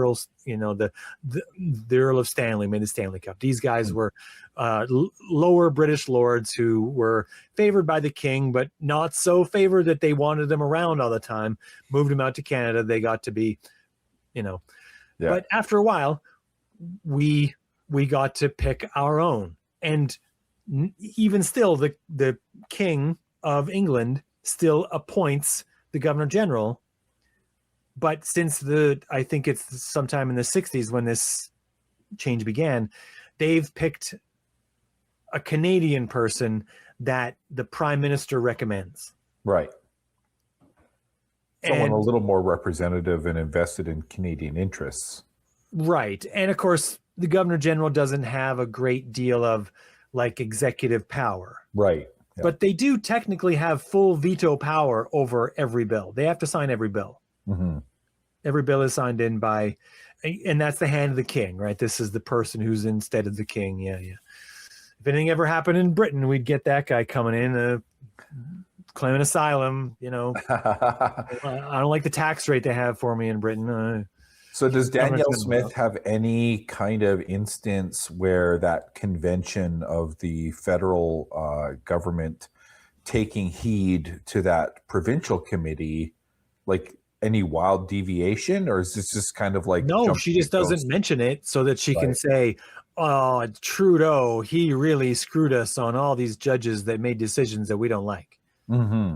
Earl of Stanley made the Stanley Cup. These guys were lower British lords who were favored by the king, but not so favored that they wanted them around all the time. Moved them out to Canada. They got to be, Yeah. But after a while, we got to pick our own. And even still, the King of England still appoints the Governor General. But since I think it's sometime in the 60s when this change began, they've picked a Canadian person that the Prime Minister recommends. Right. Someone a little more representative and invested in Canadian interests. Right. And of course, the Governor General doesn't have a great deal of like executive power. Right. Yeah. But they do technically have full veto power over every bill. They have to sign every bill. Mm-hmm. Every bill is signed in by, and that's the hand of the king, right? This is the person who's instead of the king. Yeah. If anything ever happened in Britain, we'd get that guy coming in, claiming asylum. You know, I don't like the tax rate they have for me in Britain. So does Government's Danielle gonna Smith know. have any kind of instance where that convention of the federal government taking heed to that provincial committee, like any wild deviation, or is this just kind of like No, jumping she the just doesn't ghost? mention it so that she can Right. say, "Oh, Trudeau, he really screwed us on all these judges that made decisions that we don't like." Mm-hmm.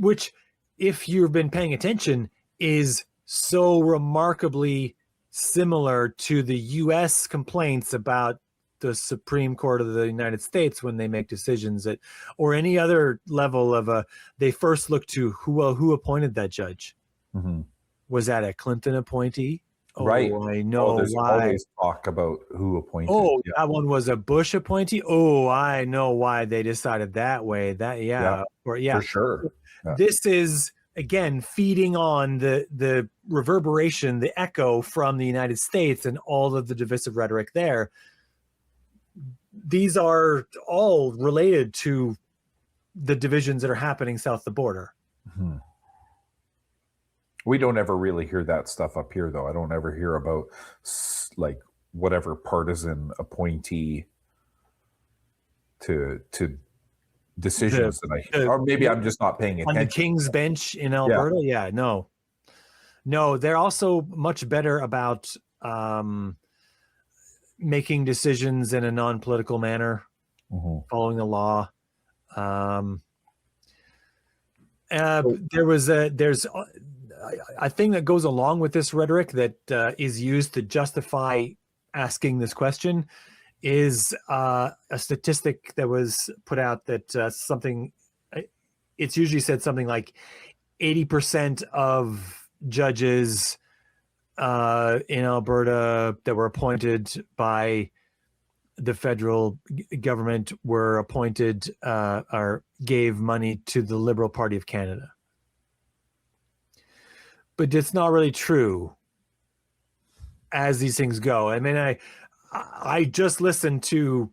Which, if you've been paying attention, is so remarkably similar to the US complaints about the Supreme Court of the United States when they make decisions that, or any other level of they first look to who appointed that judge. Mm-hmm. Was that a Clinton appointee? Right. Oh, I Oh, know there's why. always talk about who appointed. Oh, Yeah. that one was a Bush appointee. Oh, I know why they decided that way. That, Yeah. yeah, or For yeah. sure. Yeah. This is again feeding on the reverberation, the echo from the United States and all of the divisive rhetoric there. These are all related to the divisions that are happening south of the border. Mm-hmm. We don't ever really hear that stuff up here, though. I don't ever hear about like whatever partisan appointee to decisions that I, or maybe I'm just not paying on the attention. King's Bench in Yeah. Alberta. Yeah, no, they're also much better about making decisions in a non-political manner, Mm-hmm. following the law. There's a thing that goes along with this rhetoric that is used to justify asking this question is a statistic that was put out that it's usually said something like 80% of judges in Alberta that were appointed by the federal government were appointed or gave money to the Liberal Party of Canada. But it's not really true as these things go. I mean, I just listened to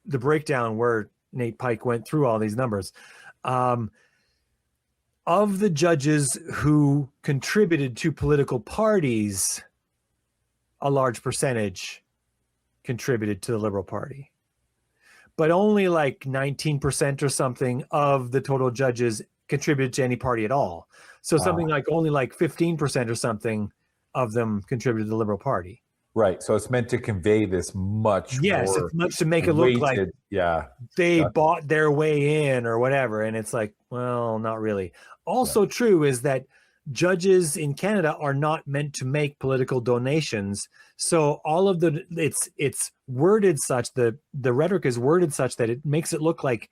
the breakdown where Nate Pike went through all these numbers. Of the judges who contributed to political parties, a large percentage contributed to the Liberal Party. But only like 19% or something of the total judges contributed to any party at all. So something like only like 15% or something of them contributed to the Liberal Party. Right. So it's meant to convey this much Yes, more it's much to make it weighted, look like they bought their way in or whatever. And it's like, well, not really. Also true is that judges in Canada are not meant to make political donations. So all of it's worded such, the rhetoric is worded such that it makes it look like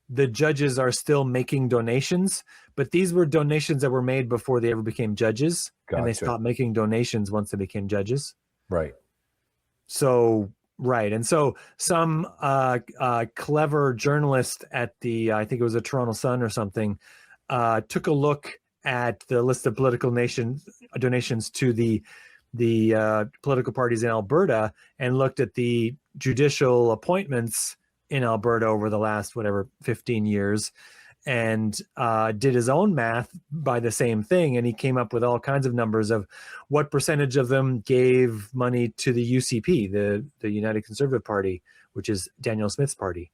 the judges are still making donations, but these were donations that were made before they ever became judges. Gotcha. And they stopped making donations once they became judges. Right. So, right. And so some clever journalist at I think it was a Toronto Sun or something, took a look at the list of political donations to the political parties in Alberta and looked at the judicial appointments in Alberta over the last 15 years and did his own math by the same thing. And he came up with all kinds of numbers of what percentage of them gave money to the UCP, the United Conservative Party, which is Danielle Smith's party.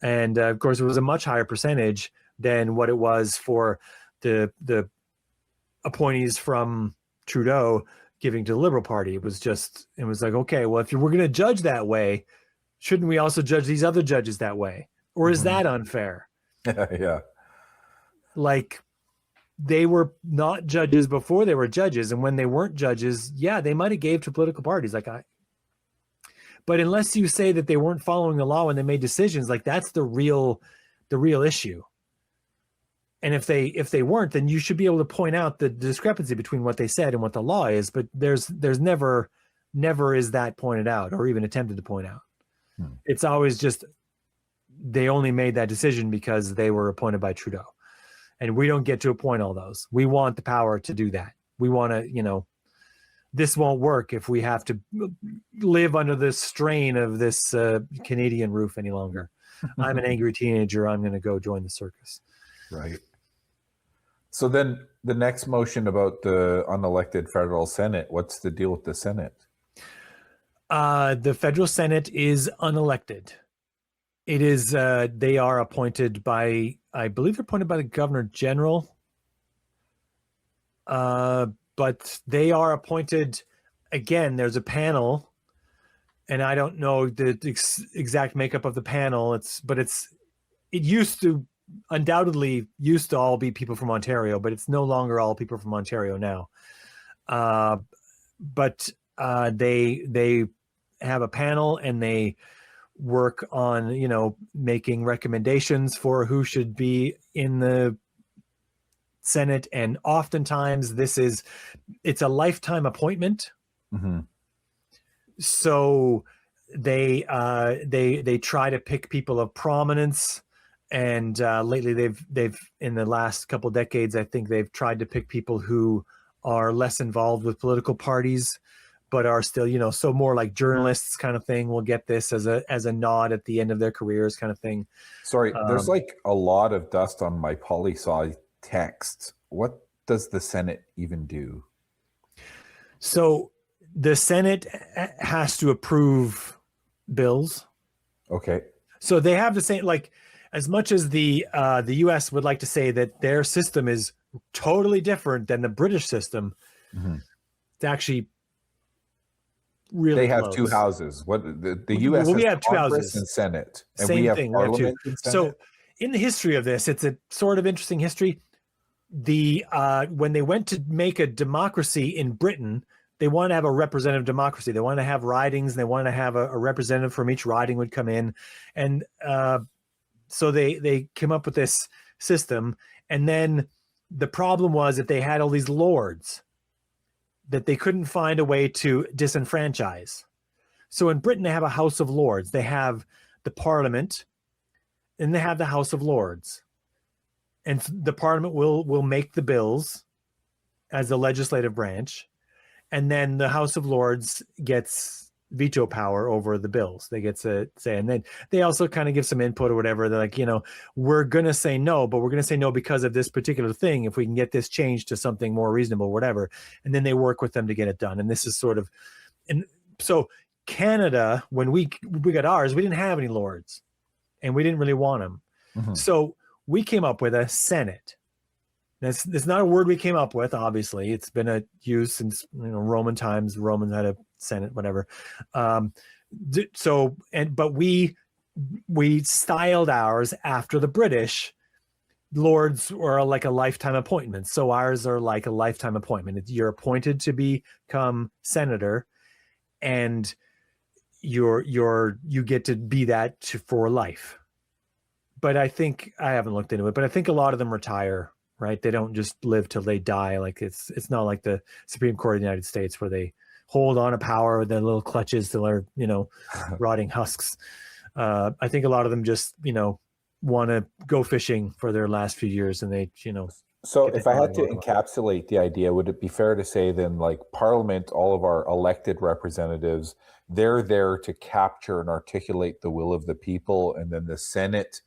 And of course, it was a much higher percentage than what it was for the appointees from Trudeau giving to the Liberal Party. It was like, okay, well, if we're going to judge that way, shouldn't we also judge these other judges that way? Or is that unfair? Yeah. Like, they were not judges before they were judges, and when they weren't judges, yeah, they might have gave to political parties. But unless you say that they weren't following the law when they made decisions, like that's the real issue. And if they weren't, then you should be able to point out the discrepancy between what they said and what the law is. But there's never is that pointed out or even attempted to point out. It's always just they only made that decision because they were appointed by Trudeau. And we don't get to appoint all those. We want the power to do that. We want to, this won't work if we have to live under the strain of this Canadian roof any longer. I'm an angry teenager. I'm going to go join the circus. Right. So then the next motion about the unelected federal Senate, what's the deal with the Senate? The federal Senate is unelected. It is, they are appointed by, I believe they're appointed by the Governor General. But they are appointed, again, there's a panel, and I don't know the exact makeup of the panel. It undoubtedly used to all be people from Ontario, but it's no longer all people from Ontario now. But they have a panel, and they work on, making recommendations for who should be in the Senate. And oftentimes it's a lifetime appointment. Mm-hmm. So they try to pick people of prominence. And lately they've in the last couple of decades, I think they've tried to pick people who are less involved with political parties, but are still, so more like journalists kind of thing will get this as a nod at the end of their careers kind of thing. Sorry, there's like a lot of dust on my poli-sci text. What does the Senate even do? So the Senate has to approve bills. Okay. So they have the same, like, as much as the U.S. would like to say that their system is totally different than the British system, mm-hmm. it's actually really they have close. Two houses. What the U.S. we has have two Congress houses and Senate, and same we have thing. Parliament we have two. and Senate. So in the history of this, it's a sort of interesting history. When they went to make a democracy in Britain, they wanted to have a representative democracy. They wanted to have ridings, and they wanted to have a representative from each riding would come in. And so they came up with this system. And then the problem was that they had all these lords that they couldn't find a way to disenfranchise. So in Britain, they have a House of Lords. They have the Parliament, and they have the House of Lords. And the Parliament will make the bills as the legislative branch. And then the House of Lords gets veto power over the bills. They get to say, and then they also kind of give some input or whatever. They're like, we're going to say no, but we're going to say no because of this particular thing. If we can get this changed to something more reasonable, whatever. And then they work with them to get it done. And this is sort of, and so Canada, when we got ours, we didn't have any lords, and we didn't really want them. Mm-hmm. So we came up with a Senate. It's not a word we came up with, obviously. It's been used since Roman times. The Romans had a Senate, whatever. But we styled ours after the British. Lords are like a lifetime appointment. So ours are like a lifetime appointment. You're appointed to become senator, and you get to be that for life. But I think, I haven't looked into it, but I think a lot of them retire. Right? They don't just live till they die. Like it's not like the Supreme Court of the United States where they hold on to power with their little clutches till they're, rotting husks. I think a lot of them just, want to go fishing for their last few years, and they, So if I had to encapsulate the idea, would it be fair to say then, like Parliament, all of our elected representatives, they're there to capture and articulate the will of the people, and then the Senate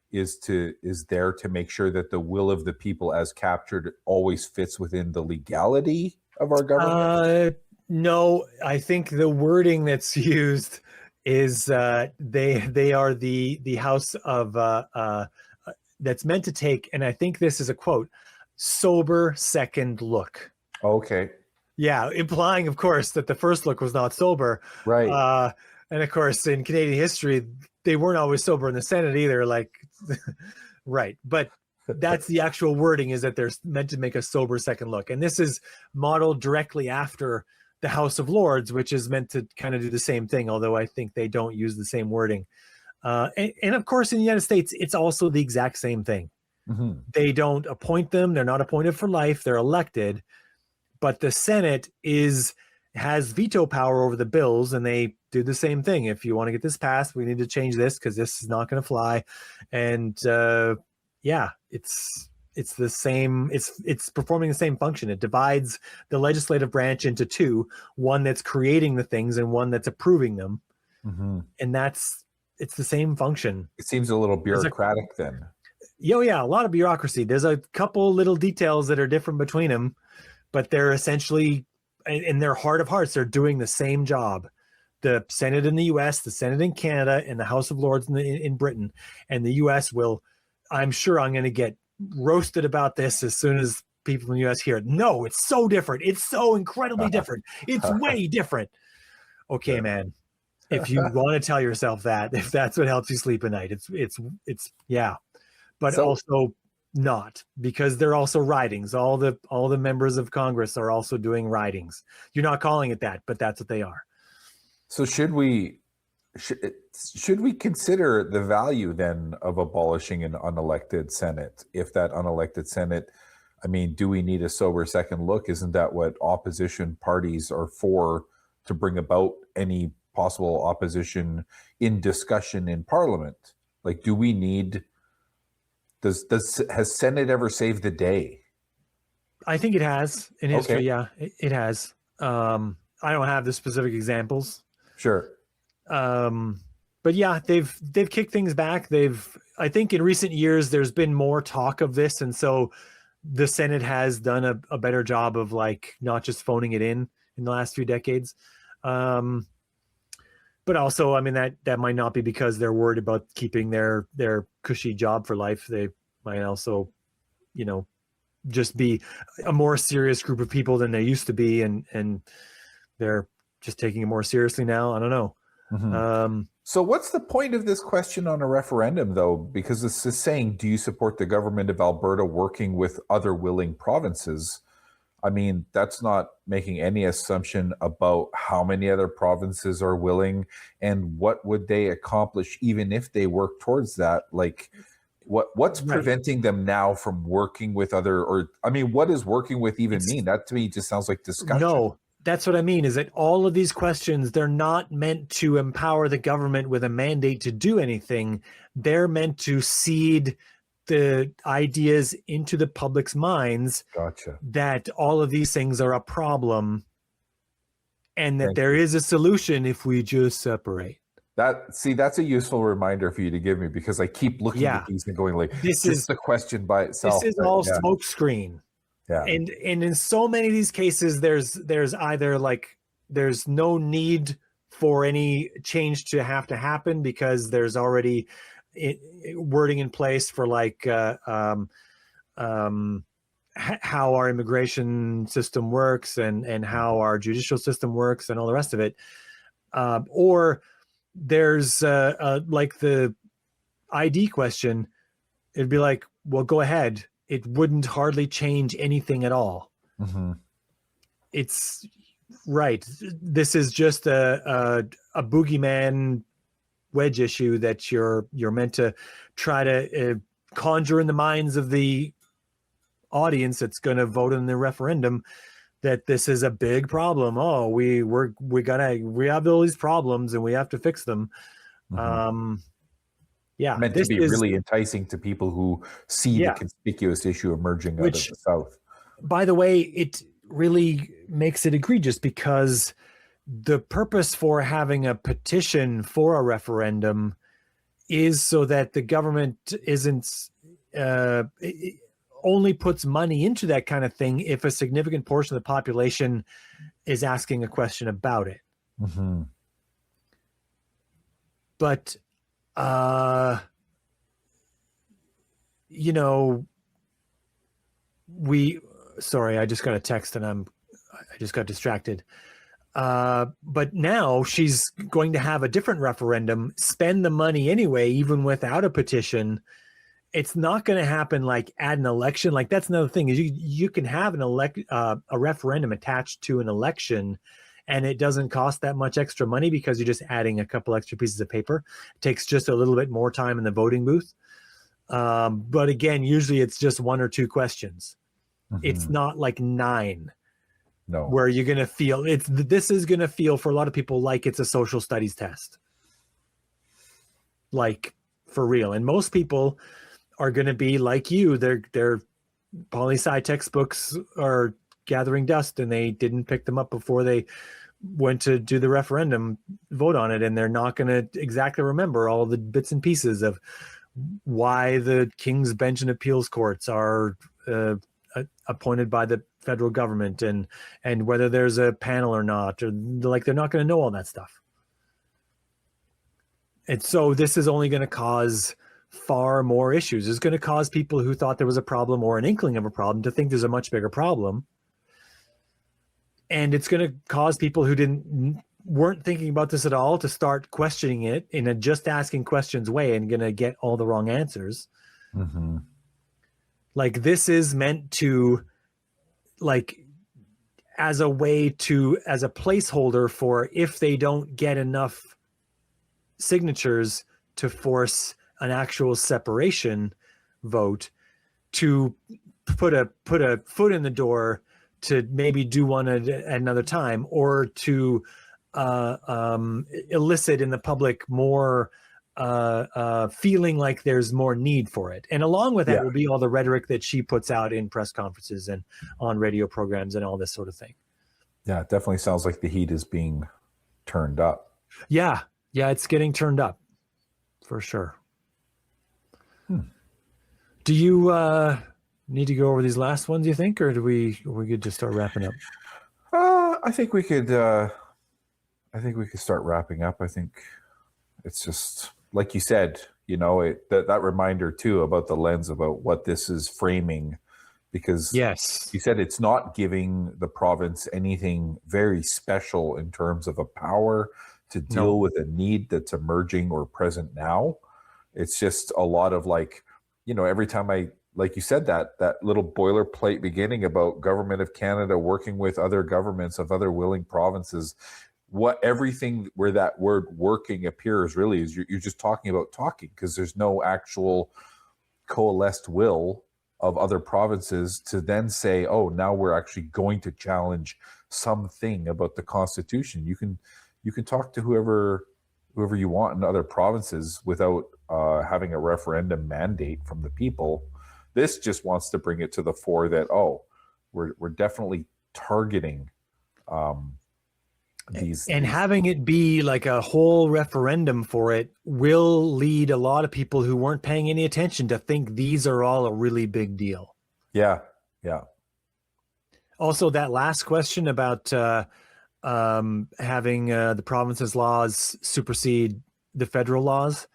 is there to make sure that the will of the people as captured always fits within the legality of our government? No, I think the wording that's used is they are the House of that's meant to take, and I think this is a quote, sober second look. Okay. Yeah, implying, of course, that the first look was not sober. Right. And of course, in Canadian history, they weren't always sober in the Senate either. Like, right. But that's the actual wording, is that they're meant to make a sober second look. And this is modeled directly after the House of Lords, which is meant to kind of do the same thing, although I think they don't use the same wording. And of course, in the United States, it's also the exact same thing. Mm-hmm. They don't appoint them. They're not appointed for life. They're elected. But the Senate has veto power over the bills, and they do the same thing. If you want to get this passed, we need to change this because this is not going to fly. And it's the same. It's performing the same function. It divides the legislative branch into two: one that's creating the things and one that's approving them. Mm-hmm. And it's the same function. It seems a little bureaucratic then. Yeah, a lot of bureaucracy. There's a couple little details that are different between them, but they're essentially, in their heart of hearts, they're doing the same job. The Senate in the US, the Senate in Canada, and the House of Lords in Britain. And the US will, I'm sure I'm going to get roasted about this as soon as people in the US hear it. No, it's so different. It's so incredibly different. It's way different. Okay, Yeah. man. If you want to tell yourself that, if that's what helps you sleep at night, it's yeah. But So- also not, because they're also ridings. All the members of Congress are also doing ridings. You're not calling it that, but that's what they are. So should we consider the value then of abolishing an unelected Senate? If that unelected Senate, I mean, do we need a sober second look? Isn't that what opposition parties are for, to bring about any possible opposition in discussion in Parliament? Like, do we need, has Senate ever saved the day? I think it has in history. Okay. Yeah, it has. I don't have the specific examples. Sure. But yeah, they've kicked things back. I think in recent years, there's been more talk of this. And so the Senate has done a better job of like not just phoning it in the last few decades. But also, I mean, that might not be because they're worried about keeping their cushy job for life. They might also, just be a more serious group of people than they used to be. And they're just taking it more seriously now. I don't know. Mm-hmm. So what's the point of this question on a referendum, though? Because this is saying, do you support the government of Alberta working with other willing provinces? I mean, that's not making any assumption about how many other provinces are willing and what would they accomplish even if they work towards that. Like, what's preventing them now from working with other, or I mean, what does working with even mean? That to me just sounds like discussion. No, that's what I mean, is that all of these questions, they're not meant to empower the government with a mandate to do anything. They're meant to seed the ideas into the public's minds. Gotcha. That all of these things are a problem and that there is a solution if we just separate. That's a useful reminder for you to give me, because I keep looking at these and going like, this is the question by itself. This is all smoke screen. Yeah. And in so many of these cases, there's either like, there's no need for any change to happen because there's already wording in place for like how our immigration system works and how our judicial system works and all the rest of it. Or there's like the ID question. It'd be like, well, go ahead. It wouldn't hardly change anything at all. Mm-hmm. It's right. This is just a boogeyman wedge issue that you're meant to try to conjure in the minds of the audience that's going to vote in the referendum that this is a big problem. Oh, we have all these problems and we have to fix them. Mm-hmm. Meant to be really enticing to people who see the conspicuous issue emerging out of the South. By the way, it really makes it egregious because the purpose for having a petition for a referendum is so that the government only puts money into that kind of thing if a significant portion of the population is asking a question about it. Mm-hmm. But, I just got a text and I just got distracted. But now she's going to have a different referendum, spend the money anyway, even without a petition. It's not going to happen like at an election. Like that's another thing is you can have a referendum attached to an election and it doesn't cost that much extra money because you're just adding a couple extra pieces of paper. It takes just a little bit more time in the voting booth. But again, usually it's just one or two questions. Mm-hmm. It's not like 9. No. Where you're going to feel this is going to feel for a lot of people like it's a social studies test. Like for real. And most people are going to be like you. Their poli-sci textbooks are gathering dust and they didn't pick them up before they went to do the referendum vote on it. And they're not going to exactly remember all the bits and pieces of why the King's Bench and Appeals Courts are appointed by the federal government, and whether there's a panel or not, or like they're not going to know all that stuff. And so this is only going to cause far more issues. It's going to cause people who thought there was a problem or an inkling of a problem to think there's a much bigger problem. And it's going to cause people who weren't thinking about this at all to start questioning it in a just asking questions way and going to get all the wrong answers. Mm-hmm. Like, this is meant to, like, as a way to, as a placeholder for if they don't get enough signatures to force an actual separation vote, to put a foot in the door to maybe do one at another time, or to elicit in the public more feeling like there's more need for it. And along with that will be all the rhetoric that she puts out in press conferences and on radio programs and all this sort of thing. Yeah, it definitely sounds like the heat is being turned up. Yeah, it's getting turned up for sure. Do you need to go over these last ones, you think, or are we good to start wrapping up? I think we could start wrapping up. I think it's just like you said, that reminder too about the lens about what this is framing, because yes, you said it's not giving the province anything very special in terms of a power to deal with a need that's emerging or present now. It's just a lot of every time like you said, that little boilerplate beginning about Government of Canada working with other governments of other willing provinces, everything where that word working appears really is you're just talking about talking, because there's no actual coalesced will of other provinces to then say, oh, now we're actually going to challenge something about the Constitution. You can talk to whoever you want in other provinces without having a referendum mandate from the people. This just wants to bring it to the fore that, we're definitely targeting these. And having it be like a whole referendum for it will lead a lot of people who weren't paying any attention to think these are all a really big deal. Yeah. Also, that last question about having the province's laws supersede the federal laws,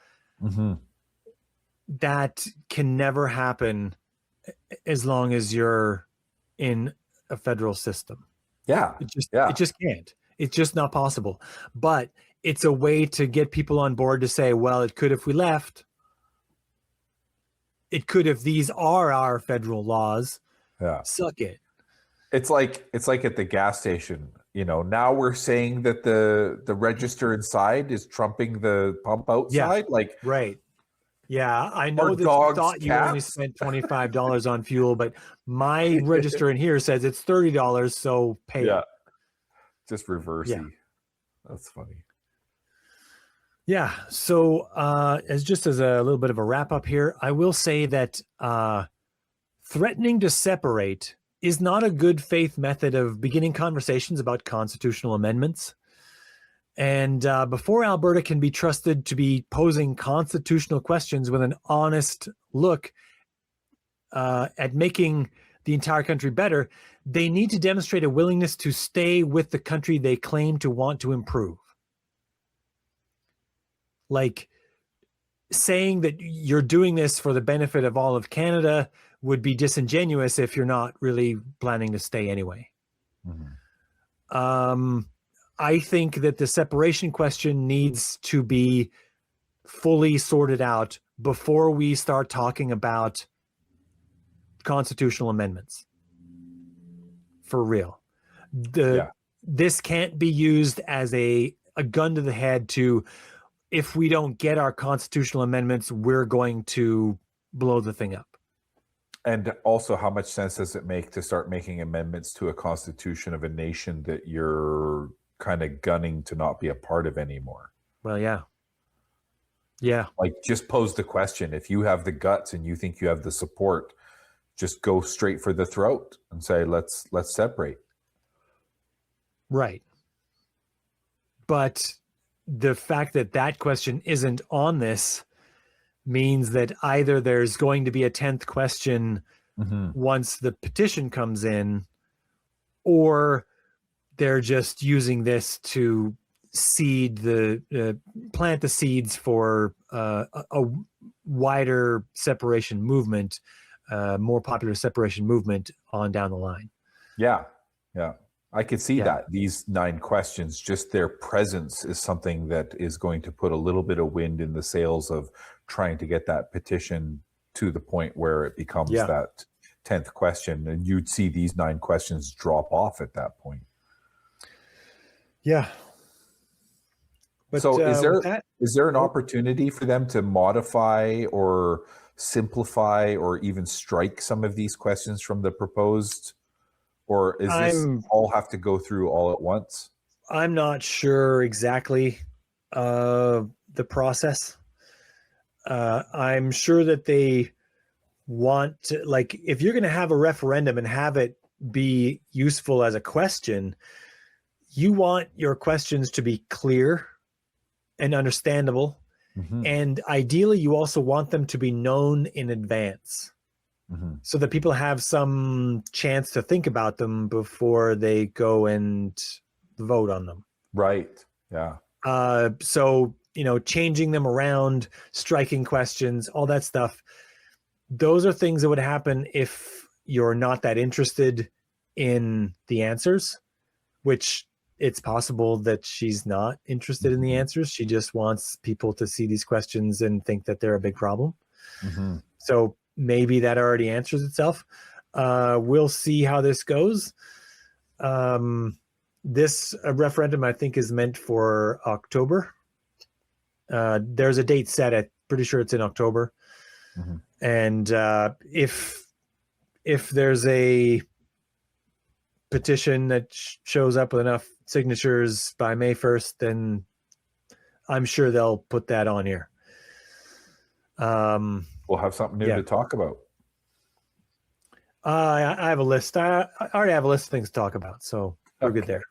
that can never happen as long as you're in a federal system. It just can't. It's just not possible. But it's a way to get people on board to say, well, it could if we left. It could if these are our federal laws. Yeah. Suck it. It's like at the gas station. Now we're saying that the register inside is trumping the pump outside. Right. Yeah, I know that you thought you only spent $25 on fuel, but my register in here says it's $30, so pay it. Just reversey. Yeah. That's funny. Yeah. So as a little bit of a wrap up here, I will say that threatening to separate is not a good faith method of beginning conversations about constitutional amendments. And before Alberta can be trusted to be posing constitutional questions with an honest look at making the entire country better, they need to demonstrate a willingness to stay with the country they claim to want to improve. Like, saying that you're doing this for the benefit of all of Canada would be disingenuous if you're not really planning to stay anyway. I think that the separation question needs to be fully sorted out before we start talking about constitutional amendments. For real. This can't be used as a gun to the head to, if we don't get our constitutional amendments, we're going to blow the thing up. And also, how much sense does it make to start making amendments to a constitution of a nation that you're kind of gunning to not be a part of anymore? Well, yeah. Like, just pose the question. If you have the guts and you think you have the support, just go straight for the throat and say, let's separate. Right. But the fact that question isn't on this means that either there's going to be a 10th question Mm-hmm. once the petition comes in, or they're just using this to plant the seeds for a wider separation movement, more popular separation movement on down the line. Yeah. I could see that these 9 questions, just their presence is something that is going to put a little bit of wind in the sails of trying to get that petition to the point where it becomes that 10th question, and you'd see these 9 questions drop off at that point. Yeah. But, so is there an opportunity for them to modify or simplify or even strike some of these questions from the proposed? Or is this all have to go through all at once? I'm not sure exactly the process. I'm sure that they want to, like, if you're going to have a referendum and have it be useful as a question, you want your questions to be clear and understandable. Mm-hmm. And ideally, you also want them to be known in advance. Mm-hmm. So that people have some chance to think about them before they go and vote on them. Right. Yeah. So, changing them around, striking questions, all that stuff, those are things that would happen if you're not that interested in the answers, which it's possible that she's not interested in the answers. She just wants people to see these questions and think that they're a big problem. Mm-hmm. So maybe that already answers itself. We'll see how this goes. This referendum, I think, is meant for October. There's a date set. I'm pretty sure it's in October. Mm-hmm. And if there's a petition that shows up with enough signatures by May 1st, then I'm sure they'll put that on here. We'll have something new to talk about. I have a list. I already have a list of things to talk about, so we're good there.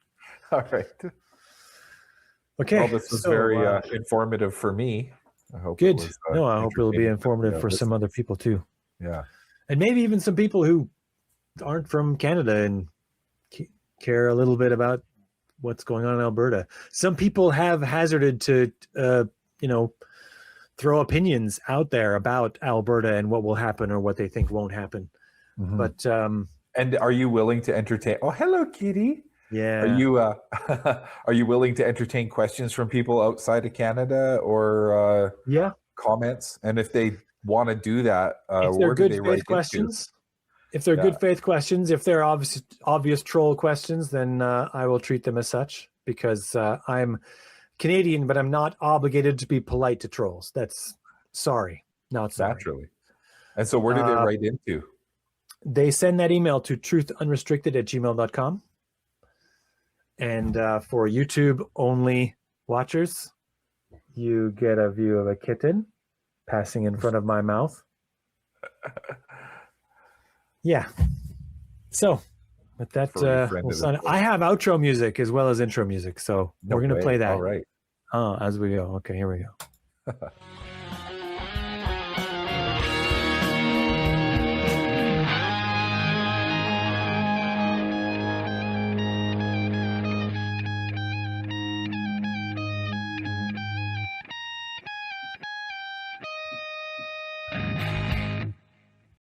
All right. Okay. Well, this was very informative for me. I hope good. It was, I hope it'll be informative for some other people too. Yeah. And maybe even some people who aren't from Canada and care a little bit about what's going on in Alberta. Some people have hazarded to, throw opinions out there about Alberta and what will happen or what they think won't happen. Mm-hmm. But and are you willing to entertain? Oh, hello, Kitty. Yeah. Are you willing to entertain questions from people outside of Canada or comments? And if they want to do that, if they're good faith questions, if they're good faith questions, if they're obvious troll questions, then I will treat them as such, because I'm Canadian, but I'm not obligated to be polite to trolls. That's not sorry. Naturally. And so where do they write into? They send that email to truthunrestricted@gmail.com. And for YouTube only watchers, you get a view of a kitten passing in front of my mouth. Yeah. So with that, I have outro music as well as intro music. So we're going to play that. All right. As we go. Okay, here we go.